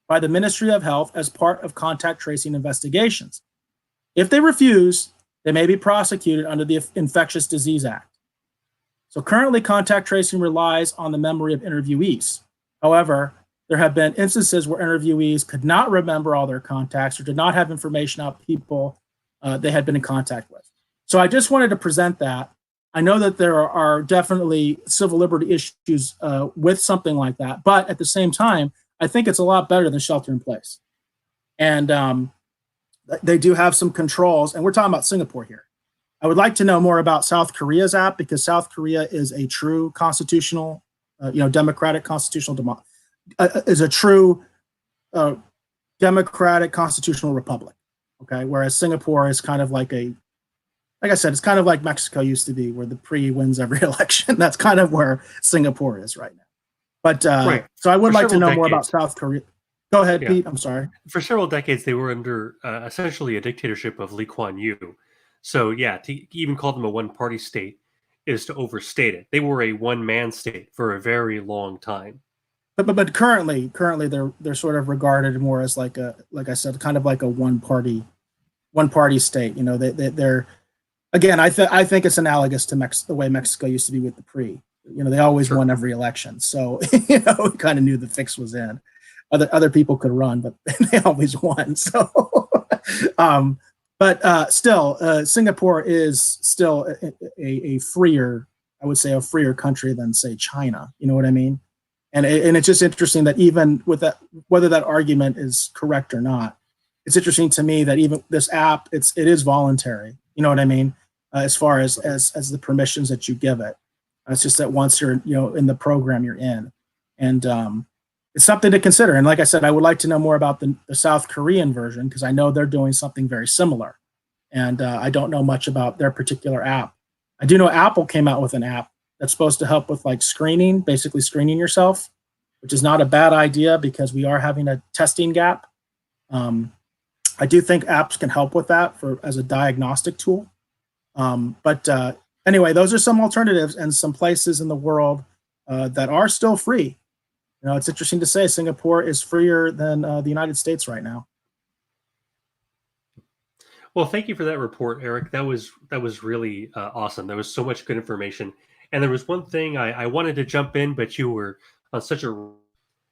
by the Ministry of Health as part of contact tracing investigations. If they refuse, they may be prosecuted under the Infectious Disease Act. So currently, contact tracing relies on the memory of interviewees. However, there have been instances where interviewees could not remember all their contacts or did not have information about people they had been in contact with. So I just wanted to present that. I know that there are definitely civil liberty issues with something like that, but at the same time, I think it's a lot better than shelter in place. And they do have some controls, and we're talking about Singapore here. I would like to know more about South Korea's app, because South Korea is a true constitutional, democratic constitutional, is a true democratic constitutional republic. Okay, whereas Singapore is kind of like like I said, it's kind of like Mexico used to be, where the PRI wins every election. That's kind of where Singapore is right now. But right. So I would like to know more about South Korea. Go ahead, Pete. I'm sorry. For several decades, they were under essentially a dictatorship of Lee Kuan Yew. So yeah, to even call them a one-party state is to overstate it. They were a one-man state for a very long time. But currently they're sort of regarded more as like I said, kind of like a one-party state. You know, they're again. I think it's analogous to the way Mexico used to be with the PRI. You know, they always won every election, so we kind of knew the fix was in. Other people could run, but they always won. So, but still, Singapore is still a freer, I would say, a freer country than, say, China. You know what I mean? And it's just interesting that even with that, whether that argument is correct or not, it's interesting to me that even this app, it is voluntary. You know what I mean? As far as the permissions that you give it. It's just that once you're, in the program you're in, and it's something to consider. And like I said, I would like to know more about the South Korean version, because I know they're doing something very similar, and I don't know much about their particular app. I do know Apple came out with an app that's supposed to help with like screening, basically screening yourself, which is not a bad idea because we are having a testing gap. I do think apps can help with that as a diagnostic tool. But anyway, those are some alternatives and some places in the world that are still free. It's interesting to say Singapore is freer than the United States right now. Well, thank you for that report, Eric. That was really awesome. There was so much good information. And there was one thing I wanted to jump in, but you were on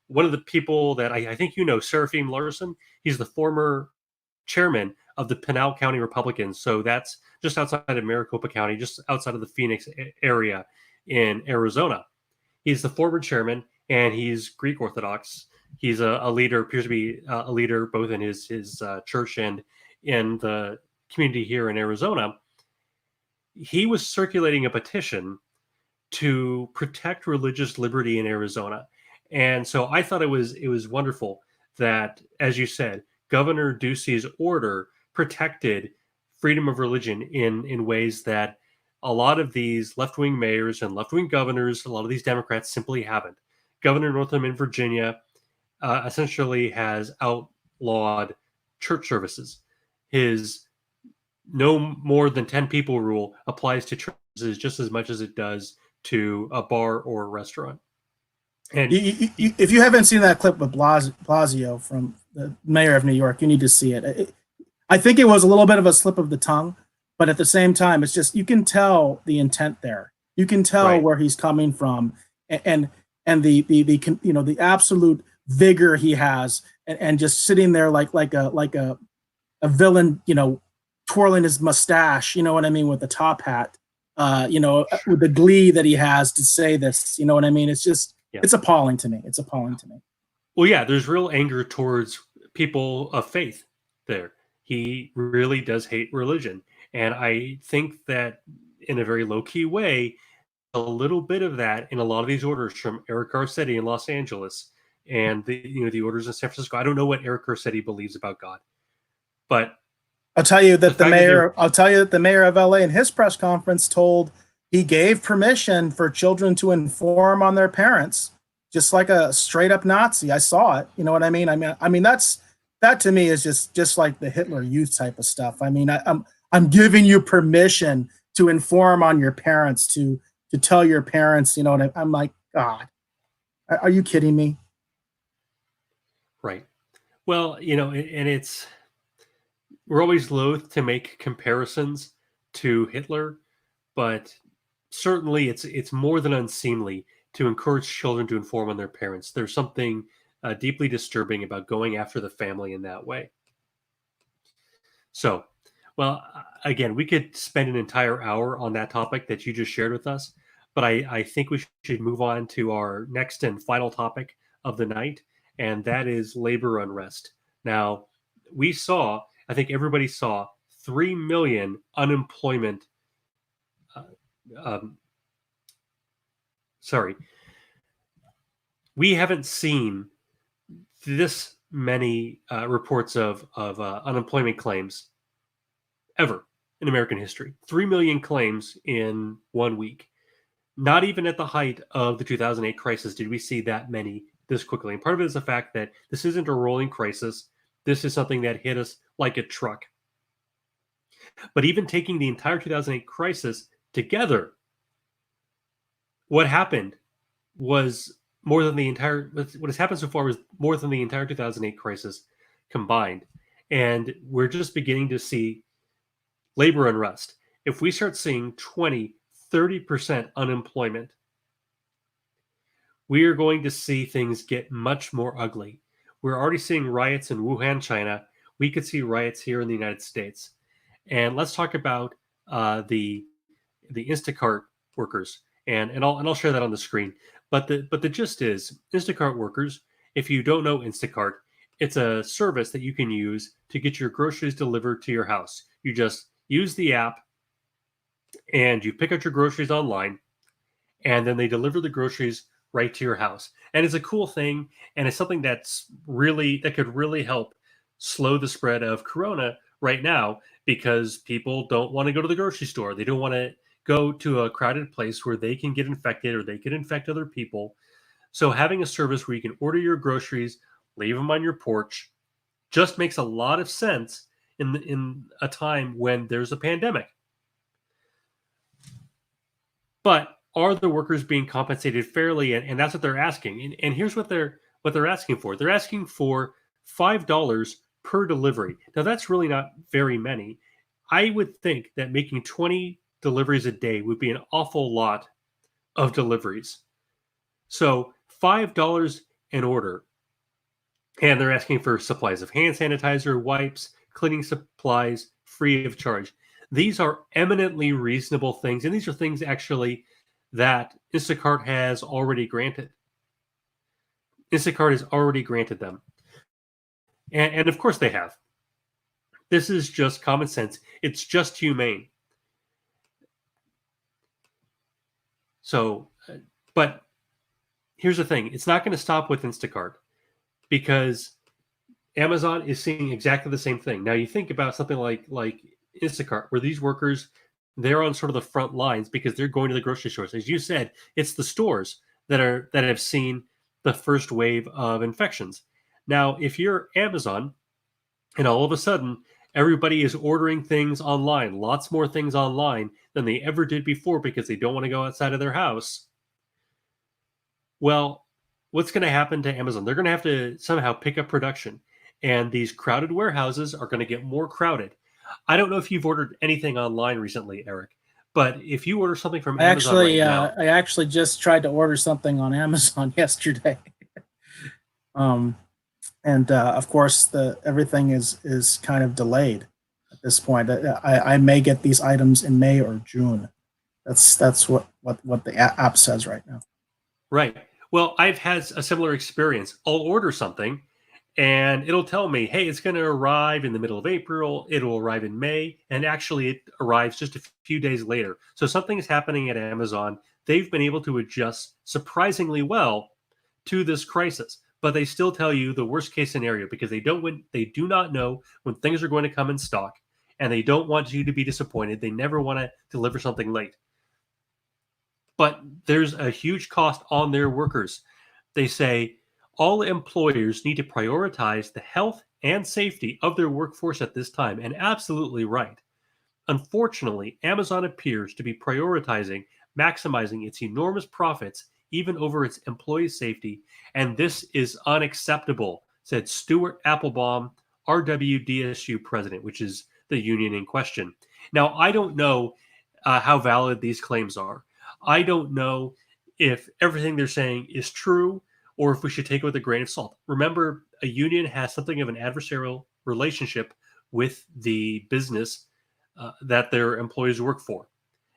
one of the people that I think Seraphim Larson. He's the former chairman of the Pinal County Republicans. So that's just outside of Maricopa County, just outside of the Phoenix area in Arizona. He's the former chairman, and he's Greek Orthodox. He's a leader, appears to be a leader both in his church and in the community here in Arizona. He was circulating a petition to protect religious liberty in Arizona. And so I thought it was wonderful that, as you said, Governor Ducey's order protected freedom of religion in ways that a lot of these left-wing mayors and left-wing governors, a lot of these Democrats simply haven't. Governor Northam in Virginia essentially has outlawed church services. His no more than 10 people rule applies to churches just as much as it does to a bar or a restaurant. And if you haven't seen that clip of Blasio from the mayor of New York. You need to see it. I think it was a little bit of a slip of the tongue, but at the same time, it's just you can tell the intent there. You can tell where he's coming from, and the absolute vigor he has, and just sitting there like a villain, twirling his mustache. You know what I mean, with the top hat. With the glee that he has to say this. You know what I mean? It's just it's appalling to me. It's appalling to me. Well, yeah, there's real anger towards people of faith there. He really does hate religion. And I think that in a very low-key way, a little bit of that in a lot of these orders from Eric Garcetti in Los Angeles and the orders in San Francisco. I don't know what Eric Garcetti believes about God, but I'll tell you that the mayor of LA in his press conference told he gave permission for children to inform on their parents, just like a straight up Nazi. I saw it. You know what I mean? I mean that to me is just like the Hitler Youth type of stuff. I mean, I'm giving you permission to inform on your parents, to tell your parents, and I'm like, God, are you kidding me? Right. Well, and we're always loath to make comparisons to Hitler, but certainly it's more than unseemly to encourage children to inform on their parents. There's something deeply disturbing about going after the family in that way. So, well, again, we could spend an entire hour on that topic that you just shared with us, but I think we should move on to our next and final topic of the night, and that is labor unrest. Now, I think everybody saw 3 million unemployment. We haven't seen this many reports of unemployment claims ever in American history. 3 million claims in 1 week. Not even at the height of the 2008 crisis did we see that many this quickly. And part of it is the fact that this isn't a rolling crisis. This is something that hit us like a truck. But even taking the entire 2008 crisis together, what happened was more than what has happened so far was more than the entire 2008 crisis combined. And we're just beginning to see labor unrest. If we start seeing 20-30% unemployment, we are going to see things get much more ugly. We're already seeing riots in Wuhan, China. We could see riots here in the United States. And let's talk about the Instacart workers, and I'll share that on the screen. But the gist is, Instacart workers, if you don't know Instacart, it's a service that you can use to get your groceries delivered to your house. You just use the app and you pick out your groceries online, and then they deliver the groceries right to your house. And it's a cool thing, and it's something that could really help slow the spread of Corona right now, because people don't want to go to the grocery store. They don't want to go to a crowded place where they can get infected or they could infect other people. So having a service where you can order your groceries, leave them on your porch, just makes a lot of sense in a time when there's a pandemic. But are the workers being compensated fairly? And that's what they're asking. And here's what they're asking for. They're asking for $5 per delivery. Now, that's really not very many. I would think that making 20 deliveries a day would be an awful lot of deliveries. So $5 an order. And they're asking for supplies of hand sanitizer, wipes, cleaning supplies, free of charge. These are eminently reasonable things. And these are things actually that Instacart has already granted. Instacart has already granted them. And of course they have. This is just common sense. It's just humane. So, but here's the thing. It's not going to stop with Instacart, because Amazon is seeing exactly the same thing. Now, you think about something like Instacart, where these workers, they're on sort of the front lines because they're going to the grocery stores. As you said, it's the stores that have seen the first wave of infections. Now, if you're Amazon and all of a sudden everybody is ordering things online, lots more things online than they ever did before because they don't want to go outside of their house, well, what's going to happen to Amazon? They're going to have to somehow pick up production. and these crowded warehouses are going to get more crowded. I don't know if you've ordered anything online recently, Eric, but if you order something from Amazon right now, I actually just tried to order something on Amazon yesterday. And of course, everything is kind of delayed at this point. I may get these items in May or June. That's what the app says right now. Right. Well, I've had a similar experience. I'll order something and it'll tell me, hey, it's going to arrive in the middle of April. It'll arrive in May. And actually, it arrives just a few days later. So something is happening at Amazon. They've been able to adjust surprisingly well to this crisis, but they still tell you the worst case scenario because they do not know when things are going to come in stock, and they don't want you to be disappointed. They never want to deliver something late. But there's a huge cost on their workers. They say all employers need to prioritize the health and safety of their workforce at this time, and absolutely right. Unfortunately, Amazon appears to be prioritizing maximizing its enormous profits even over its employees' safety, and this is unacceptable, said Stuart Applebaum, RWDSU president, which is the union in question. Now, I don't know how valid these claims are. I don't know if everything they're saying is true or if we should take it with a grain of salt. Remember, a union has something of an adversarial relationship with the business that their employees work for.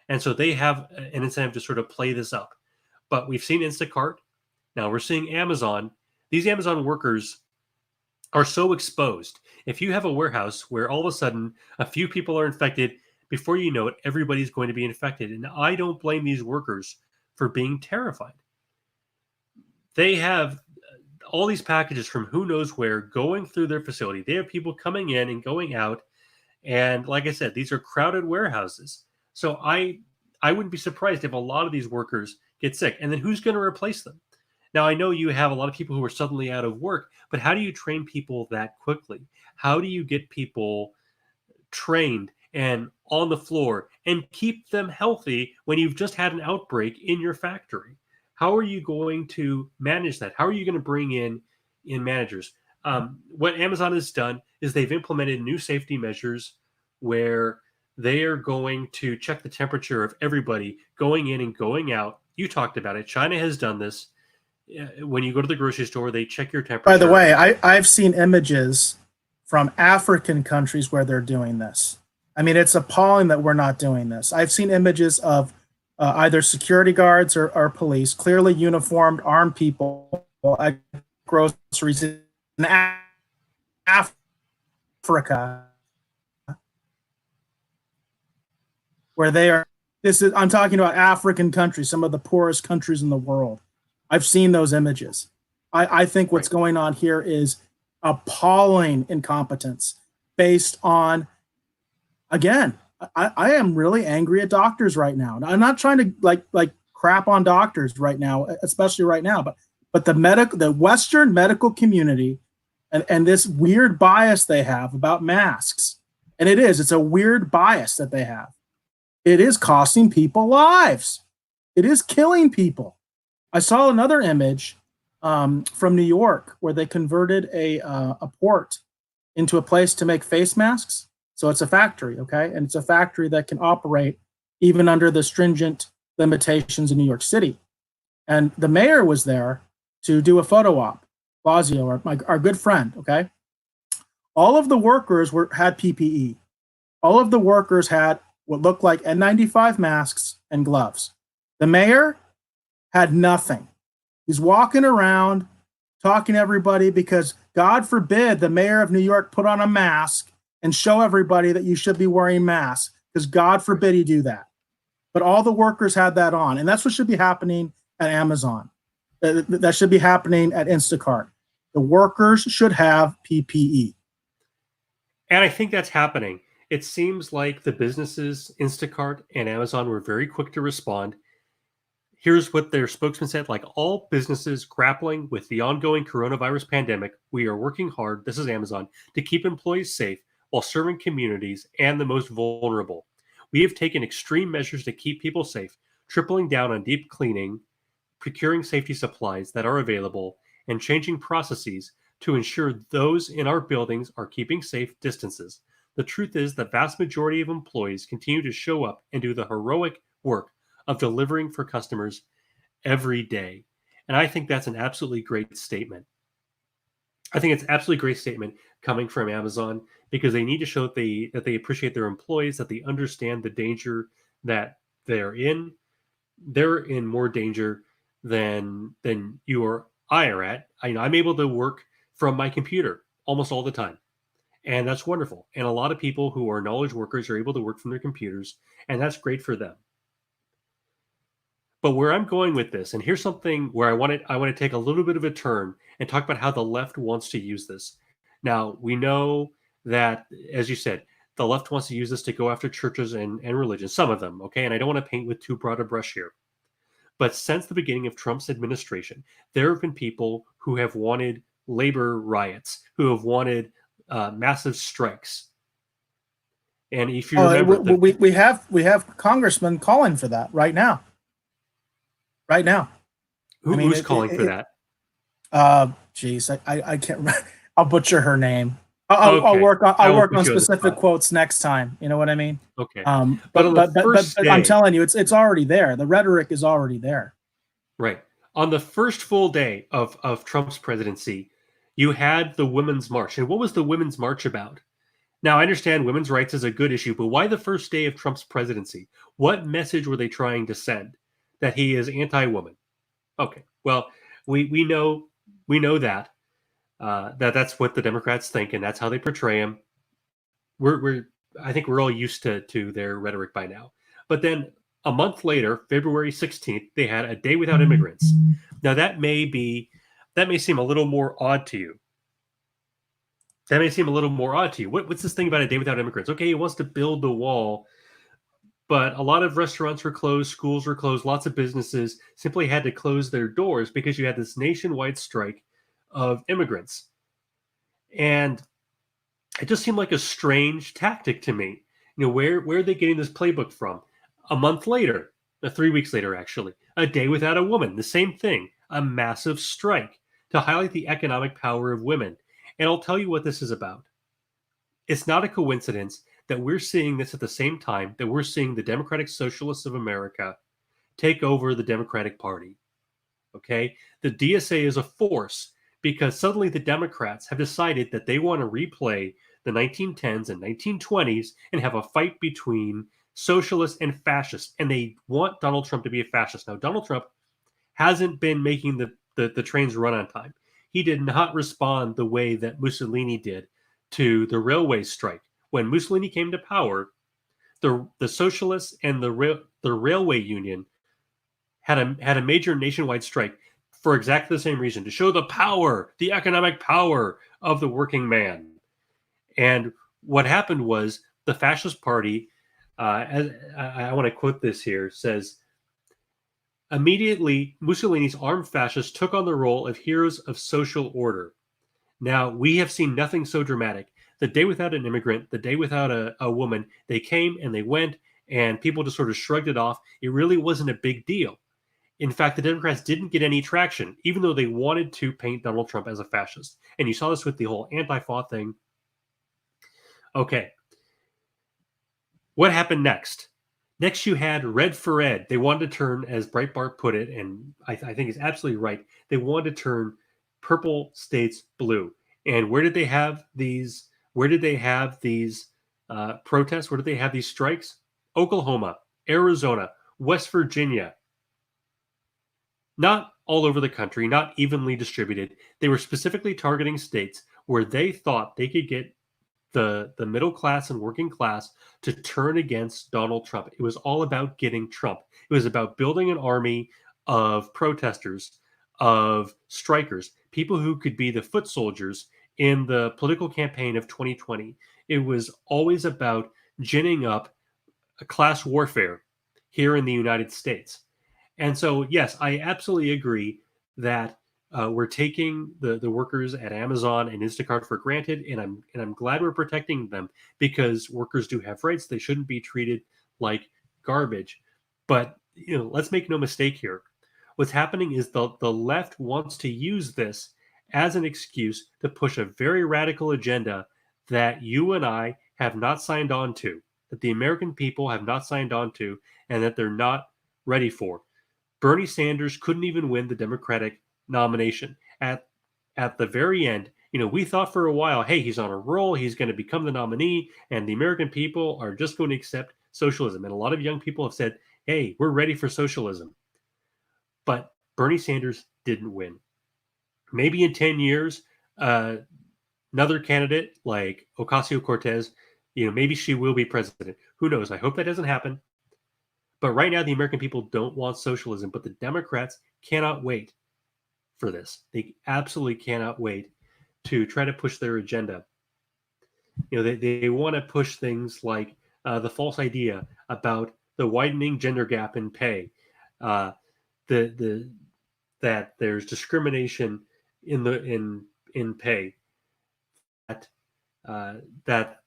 And so they have an incentive to sort of play this up. But we've seen Instacart. Now we're seeing Amazon. These Amazon workers are so exposed. If you have a warehouse where all of a sudden a few people are infected, before you know it, everybody's going to be infected. And I don't blame these workers for being terrified. They have all these packages from who knows where going through their facility. They have people coming in and going out. And like I said, these are crowded warehouses. So I wouldn't be surprised if a lot of these workers get sick. And then who's going to replace them? Now, I know you have a lot of people who are suddenly out of work, but how do you train people that quickly? How do you get people trained and on the floor and keep them healthy when you've just had an outbreak in your factory? How are you going to manage that? How are you going to bring in managers? What Amazon has done is they've implemented new safety measures where they are going to check the temperature of everybody going in and going out. You talked about it. China has done this. When you go to the grocery store, they check your temperature. By the way, I've seen images from African countries where they're doing this. I mean, it's appalling that we're not doing this. I've seen images of either security guards or police, clearly uniformed, armed people at groceries in Africa, where they are. I'm talking about African countries, some of the poorest countries in the world. I've seen those images. I think what's going on here is appalling incompetence based on, again, I am really angry at doctors right now. I'm not trying to like crap on doctors right now, especially right now, but the Western medical community and this weird bias they have about masks. And it's a weird bias that they have. It is costing people lives. It is killing people. I saw another image from New York where they converted a port into a place to make face masks. So it's a factory, okay? And it's a factory that can operate even under the stringent limitations in New York City. And the mayor was there to do a photo op, Blasio, our good friend, okay? All of the workers had PPE. All of the workers had what looked like N95 masks and gloves. The mayor had nothing. He's walking around talking to everybody because God forbid the mayor of New York put on a mask and show everybody that you should be wearing masks, because God forbid he do that. But all the workers had that on, and that's what should be happening at Amazon. That should be happening at Instacart. The workers should have PPE. And I think that's happening. It seems like the businesses, Instacart and Amazon, were very quick to respond. Here's what their spokesman said: like all businesses grappling with the ongoing coronavirus pandemic, we are working hard, this is Amazon, to keep employees safe while serving communities and the most vulnerable. We have taken extreme measures to keep people safe, tripling down on deep cleaning, procuring safety supplies that are available, and changing processes to ensure those in our buildings are keeping safe distances. The truth is the vast majority of employees continue to show up and do the heroic work of delivering for customers every day. And I think that's an absolutely great statement. I think it's an absolutely great statement coming from Amazon, because they need to show that they appreciate their employees, that they understand the danger that they're in. They're in more danger than you or I are at. I'm able to work from my computer almost all the time, and that's wonderful. And a lot of people who are knowledge workers are able to work from their computers, and that's great for them. But where I'm going with this, and here's something where I want to take a little bit of a turn and talk about how the left wants to use this. Now, we know that, as you said, the left wants to use this to go after churches and religion, some of them, okay? And I don't want to paint with too broad a brush here. But since the beginning of Trump's administration, there have been people who have wanted labor riots, who have wanted massive strikes. And if you remember, we have congressmen calling for that right now. Right now. Who's calling for that? Geez, I can't. I'll butcher her name. I'll work on specific quotes next time. You know what I mean? Okay. But I'm telling you, it's already there. The rhetoric is already there. Right. On the first full day of Trump's presidency, you had the Women's March. And what was the Women's March about? Now, I understand women's rights is a good issue, but why the first day of Trump's presidency? What message were they trying to send? That he is anti-woman. Okay. Well, we know that. That's what the Democrats think, and that's how they portray him. I think we're all used to their rhetoric by now. But then a month later, February 16th, they had a day without immigrants. Now that may seem a little more odd to you. What's this thing about a day without immigrants? Okay, he wants to build the wall, but a lot of restaurants were closed, schools were closed, lots of businesses simply had to close their doors because you had this nationwide strike of immigrants. And it just seemed like a strange tactic to me. Where are they getting this playbook from? A month later, 3 weeks later, actually, a day without a woman, the same thing, a massive strike to highlight the economic power of women. And I'll tell you what this is about. It's not a coincidence that we're seeing this at the same time that we're seeing the Democratic Socialists of America take over the Democratic Party. Okay? The DSA is a force because suddenly the Democrats have decided that they want to replay the 1910s and 1920s and have a fight between socialists and fascists. And they want Donald Trump to be a fascist. Now, Donald Trump hasn't been making the trains run on time. He did not respond the way that Mussolini did to the railway strike. When Mussolini came to power, the socialists and the railway union had a major nationwide strike for exactly the same reason, to show the economic power of the working man. And what happened was the fascist party, I want to quote this here, says, immediately Mussolini's armed fascists took on the role of heroes of social order. Now, we have seen nothing so dramatic. The day without an immigrant, the day without a woman, they came and they went, and people just sort of shrugged it off. It really wasn't a big deal. In fact, the Democrats didn't get any traction, even though they wanted to paint Donald Trump as a fascist. And you saw this with the whole Antifa thing. Okay. What happened next? Next, you had Red for Ed. They wanted to turn, as Breitbart put it, and I think he's absolutely right, they wanted to turn purple states blue. And where did they have these protests? Where did they have these strikes? Oklahoma, Arizona, West Virginia. Not all over the country, not evenly distributed. They were specifically targeting states where they thought they could get the middle class and working class to turn against Donald Trump. It was all about getting Trump. It was about building an army of protesters, of strikers, people who could be the foot soldiers in the political campaign of 2020. It was always about ginning up a class warfare here in the United States. And so, yes, I absolutely agree that we're taking the workers at Amazon and Instacart for granted, and I'm glad we're protecting them because workers do have rights. They shouldn't be treated like garbage. But let's make no mistake here. What's happening is the left wants to use this as an excuse to push a very radical agenda that you and I have not signed on to, that the American people have not signed on to, and that they're not ready for. Bernie Sanders couldn't even win the Democratic nomination. At the very end, we thought for a while, hey, he's on a roll, he's going to become the nominee, and the American people are just going to accept socialism. And a lot of young people have said, hey, we're ready for socialism. But Bernie Sanders didn't win. Maybe in 10 years, another candidate like Ocasio-Cortez, maybe she will be president. Who knows? I hope that doesn't happen. But right now, the American people don't want socialism, but the Democrats cannot wait for this. They absolutely cannot wait to try to push their agenda. They want to push things like the false idea about the widening gender gap in pay, that there's discrimination in pay, that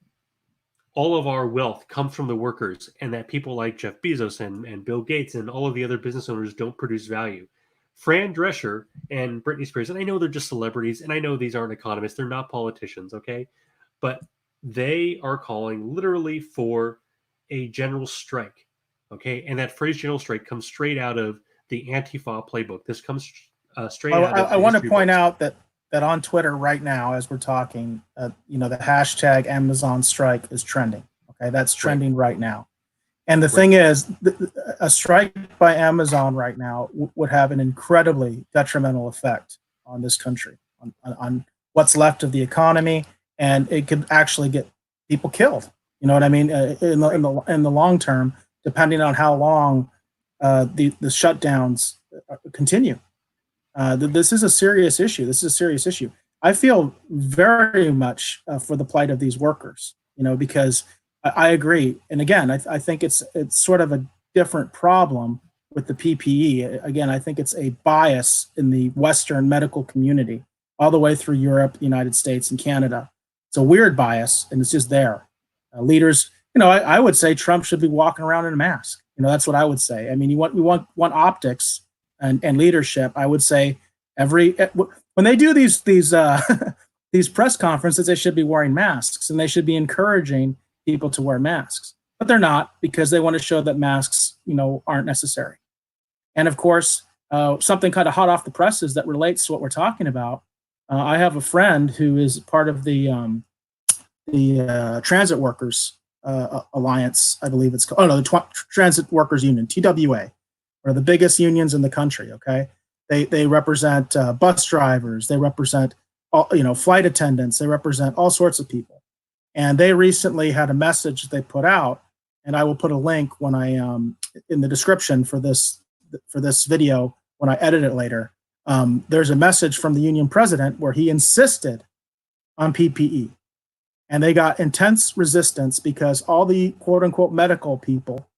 all of our wealth comes from the workers, and that people like Jeff Bezos and Bill Gates and all of the other business owners don't produce value. Fran Drescher and Britney Spears, and I know they're just celebrities, and I know these aren't economists, they're not politicians, okay? But they are calling literally for a general strike, okay? And that phrase general strike comes straight out of the Antifa playbook. This comes straight out of I want to point out that on Twitter right now, as we're talking, the hashtag Amazon strike is trending. Okay, that's trending right now. And the thing is, a strike by Amazon right now would have an incredibly detrimental effect on this country, on what's left of the economy, and it could actually get people killed. You know what I mean? In the long term, depending on how long the shutdowns continue. This is a serious issue. I feel very much for the plight of these workers, because I agree. And again, I think it's sort of a different problem with the PPE. Again, I think it's a bias in the Western medical community all the way through Europe, the United States, and Canada. It's a weird bias, and it's just there. Leaders, I would say Trump should be walking around in a mask. That's what I would say. I mean, you want optics and leadership. I would say when they do these these press conferences, they should be wearing masks, and they should be encouraging people to wear masks, but they're not, because they want to show that masks, aren't necessary. And of course, something kind of hot off the presses that relates to what we're talking about. I have a friend who is part of the Transit Workers Alliance, I believe it's called. Oh no, the Transit Workers Union, TWA, are the biggest unions in the country. Okay, they represent bus drivers, they represent flight attendants, they represent all sorts of people. And they recently had a message they put out, and I will put a link when I in the description for this video when I edit it later. There's a message from the union president where he insisted on PPE, and they got intense resistance because all the quote unquote medical people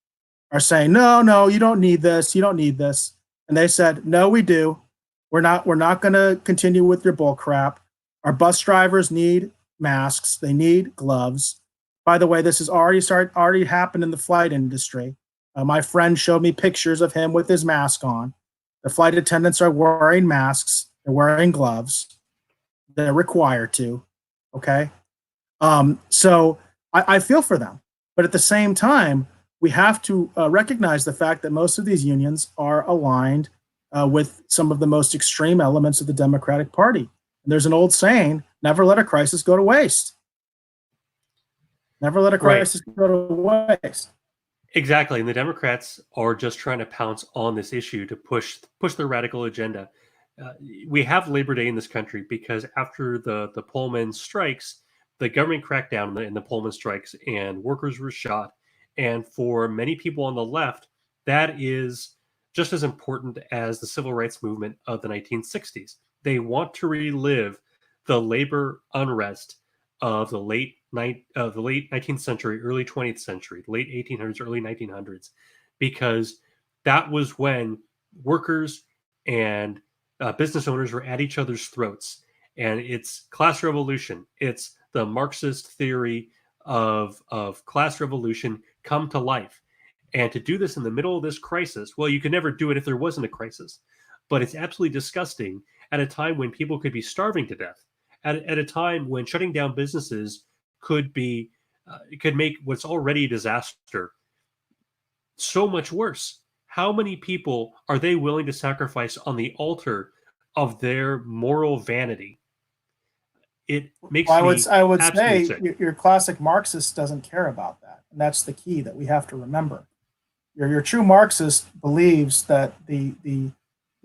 are saying, no, you don't need this, and they said, no, we do. We're not going to continue with your bull crap. Our bus drivers need masks, they need gloves. By the way, this has already happened in the flight industry. My friend showed me pictures of him with his mask on. The flight attendants are wearing masks, they're wearing gloves, they're required to. Okay, so I feel for them, but at the same time, we have to recognize the fact that most of these unions are aligned with some of the most extreme elements of the Democratic Party. And there's an old saying: never let a crisis go to waste. Never let a crisis go to waste. Exactly. And the Democrats are just trying to pounce on this issue to push their radical agenda. We have Labor Day in this country because after the Pullman strikes, the government cracked down in the Pullman strikes and workers were shot. And for many people on the left, that is just as important as the civil rights movement of the 1960s. They want to relive the labor unrest of the late 19th century, early 20th century, late 1800s, early 1900s, because that was when workers and business owners were at each other's throats. And it's class revolution. It's the Marxist theory of class revolution come to life. And to do this in the middle of this crisis, well, you could never do it if there wasn't a crisis. But it's absolutely disgusting at a time when people could be starving to death, at a time when shutting down businesses could be could make what's already a disaster so much worse. How many people are they willing to sacrifice on the altar of their moral vanity? It makes Well, me I would absolutely say sick. your classic Marxist doesn't care about that, and that's the key that we have to remember. Your true Marxist believes that the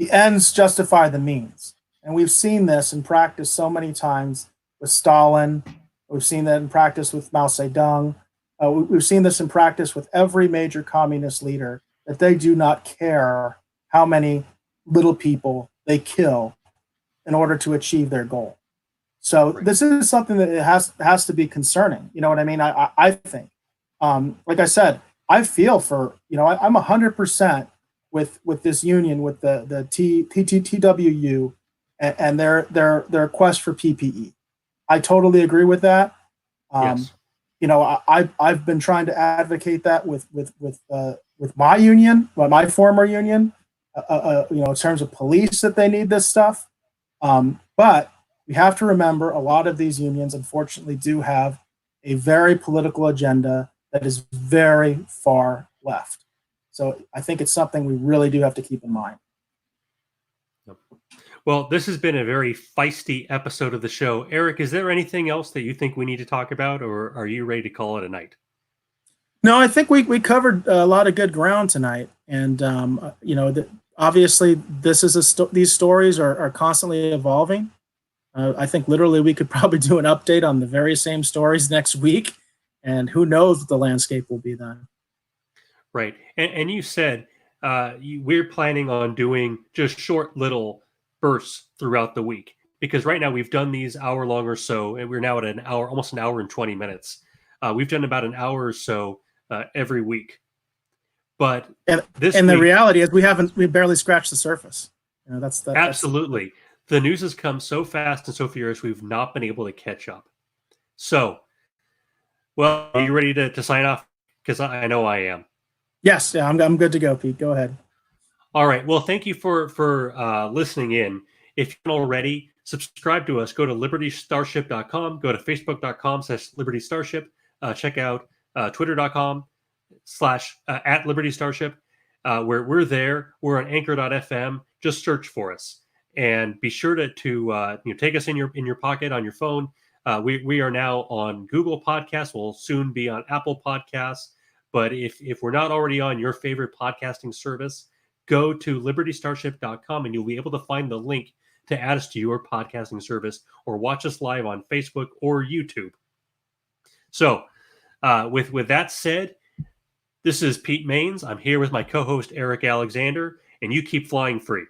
ends justify the means, and we've seen this in practice so many times with Stalin. We've seen that in practice with Mao Zedong. We've seen this in practice with every major communist leader, that they do not care how many little people they kill in order to achieve their goal. So Right. this is something that it has to be concerning. You know what I mean? I think, like I said, I feel for, I'm 100% with this union, with the TWU and their quest for PPE. I totally agree with that. Yes. I've been trying to advocate that with my union, my former union, in terms of police, that they need this stuff. But we have to remember, a lot of these unions, unfortunately, do have a very political agenda that is very far left. So I think it's something we really do have to keep in mind. Well, this has been a very feisty episode of the show. Eric, is there anything else that you think we need to talk about, or are you ready to call it a night? No, I think we covered a lot of good ground tonight, and obviously this is these stories are constantly evolving. I think literally we could probably do an update on the very same stories next week, and who knows what the landscape will be then. Right, and you said we're planning on doing just short little bursts throughout the week, because right now we've done these hour long or so, and we're now at almost an hour and 20 minutes. We've done about an hour or so every week, but the reality is we barely scratched the surface. That's absolutely. The news has come so fast and so furious, we've not been able to catch up. So, well, are you ready to sign off? Because I know I am. Yes, yeah, I'm good to go, Pete. Go ahead. All right. Well, thank you for listening in. If you haven't already, subscribe to us. Go to libertystarship.com. Go to facebook.com/Liberty Starship. Check out twitter.com/ at Liberty Starship. Where we're there. We're on anchor.fm. Just search for us. And be sure to take us in your pocket on your phone. We are now on Google Podcasts. We'll soon be on Apple Podcasts. But if we're not already on your favorite podcasting service, go to libertystarship.com and you'll be able to find the link to add us to your podcasting service, or watch us live on Facebook or YouTube. So with that said, this is Pete Maines. I'm here with my co-host Eric Alexander, and you keep flying free.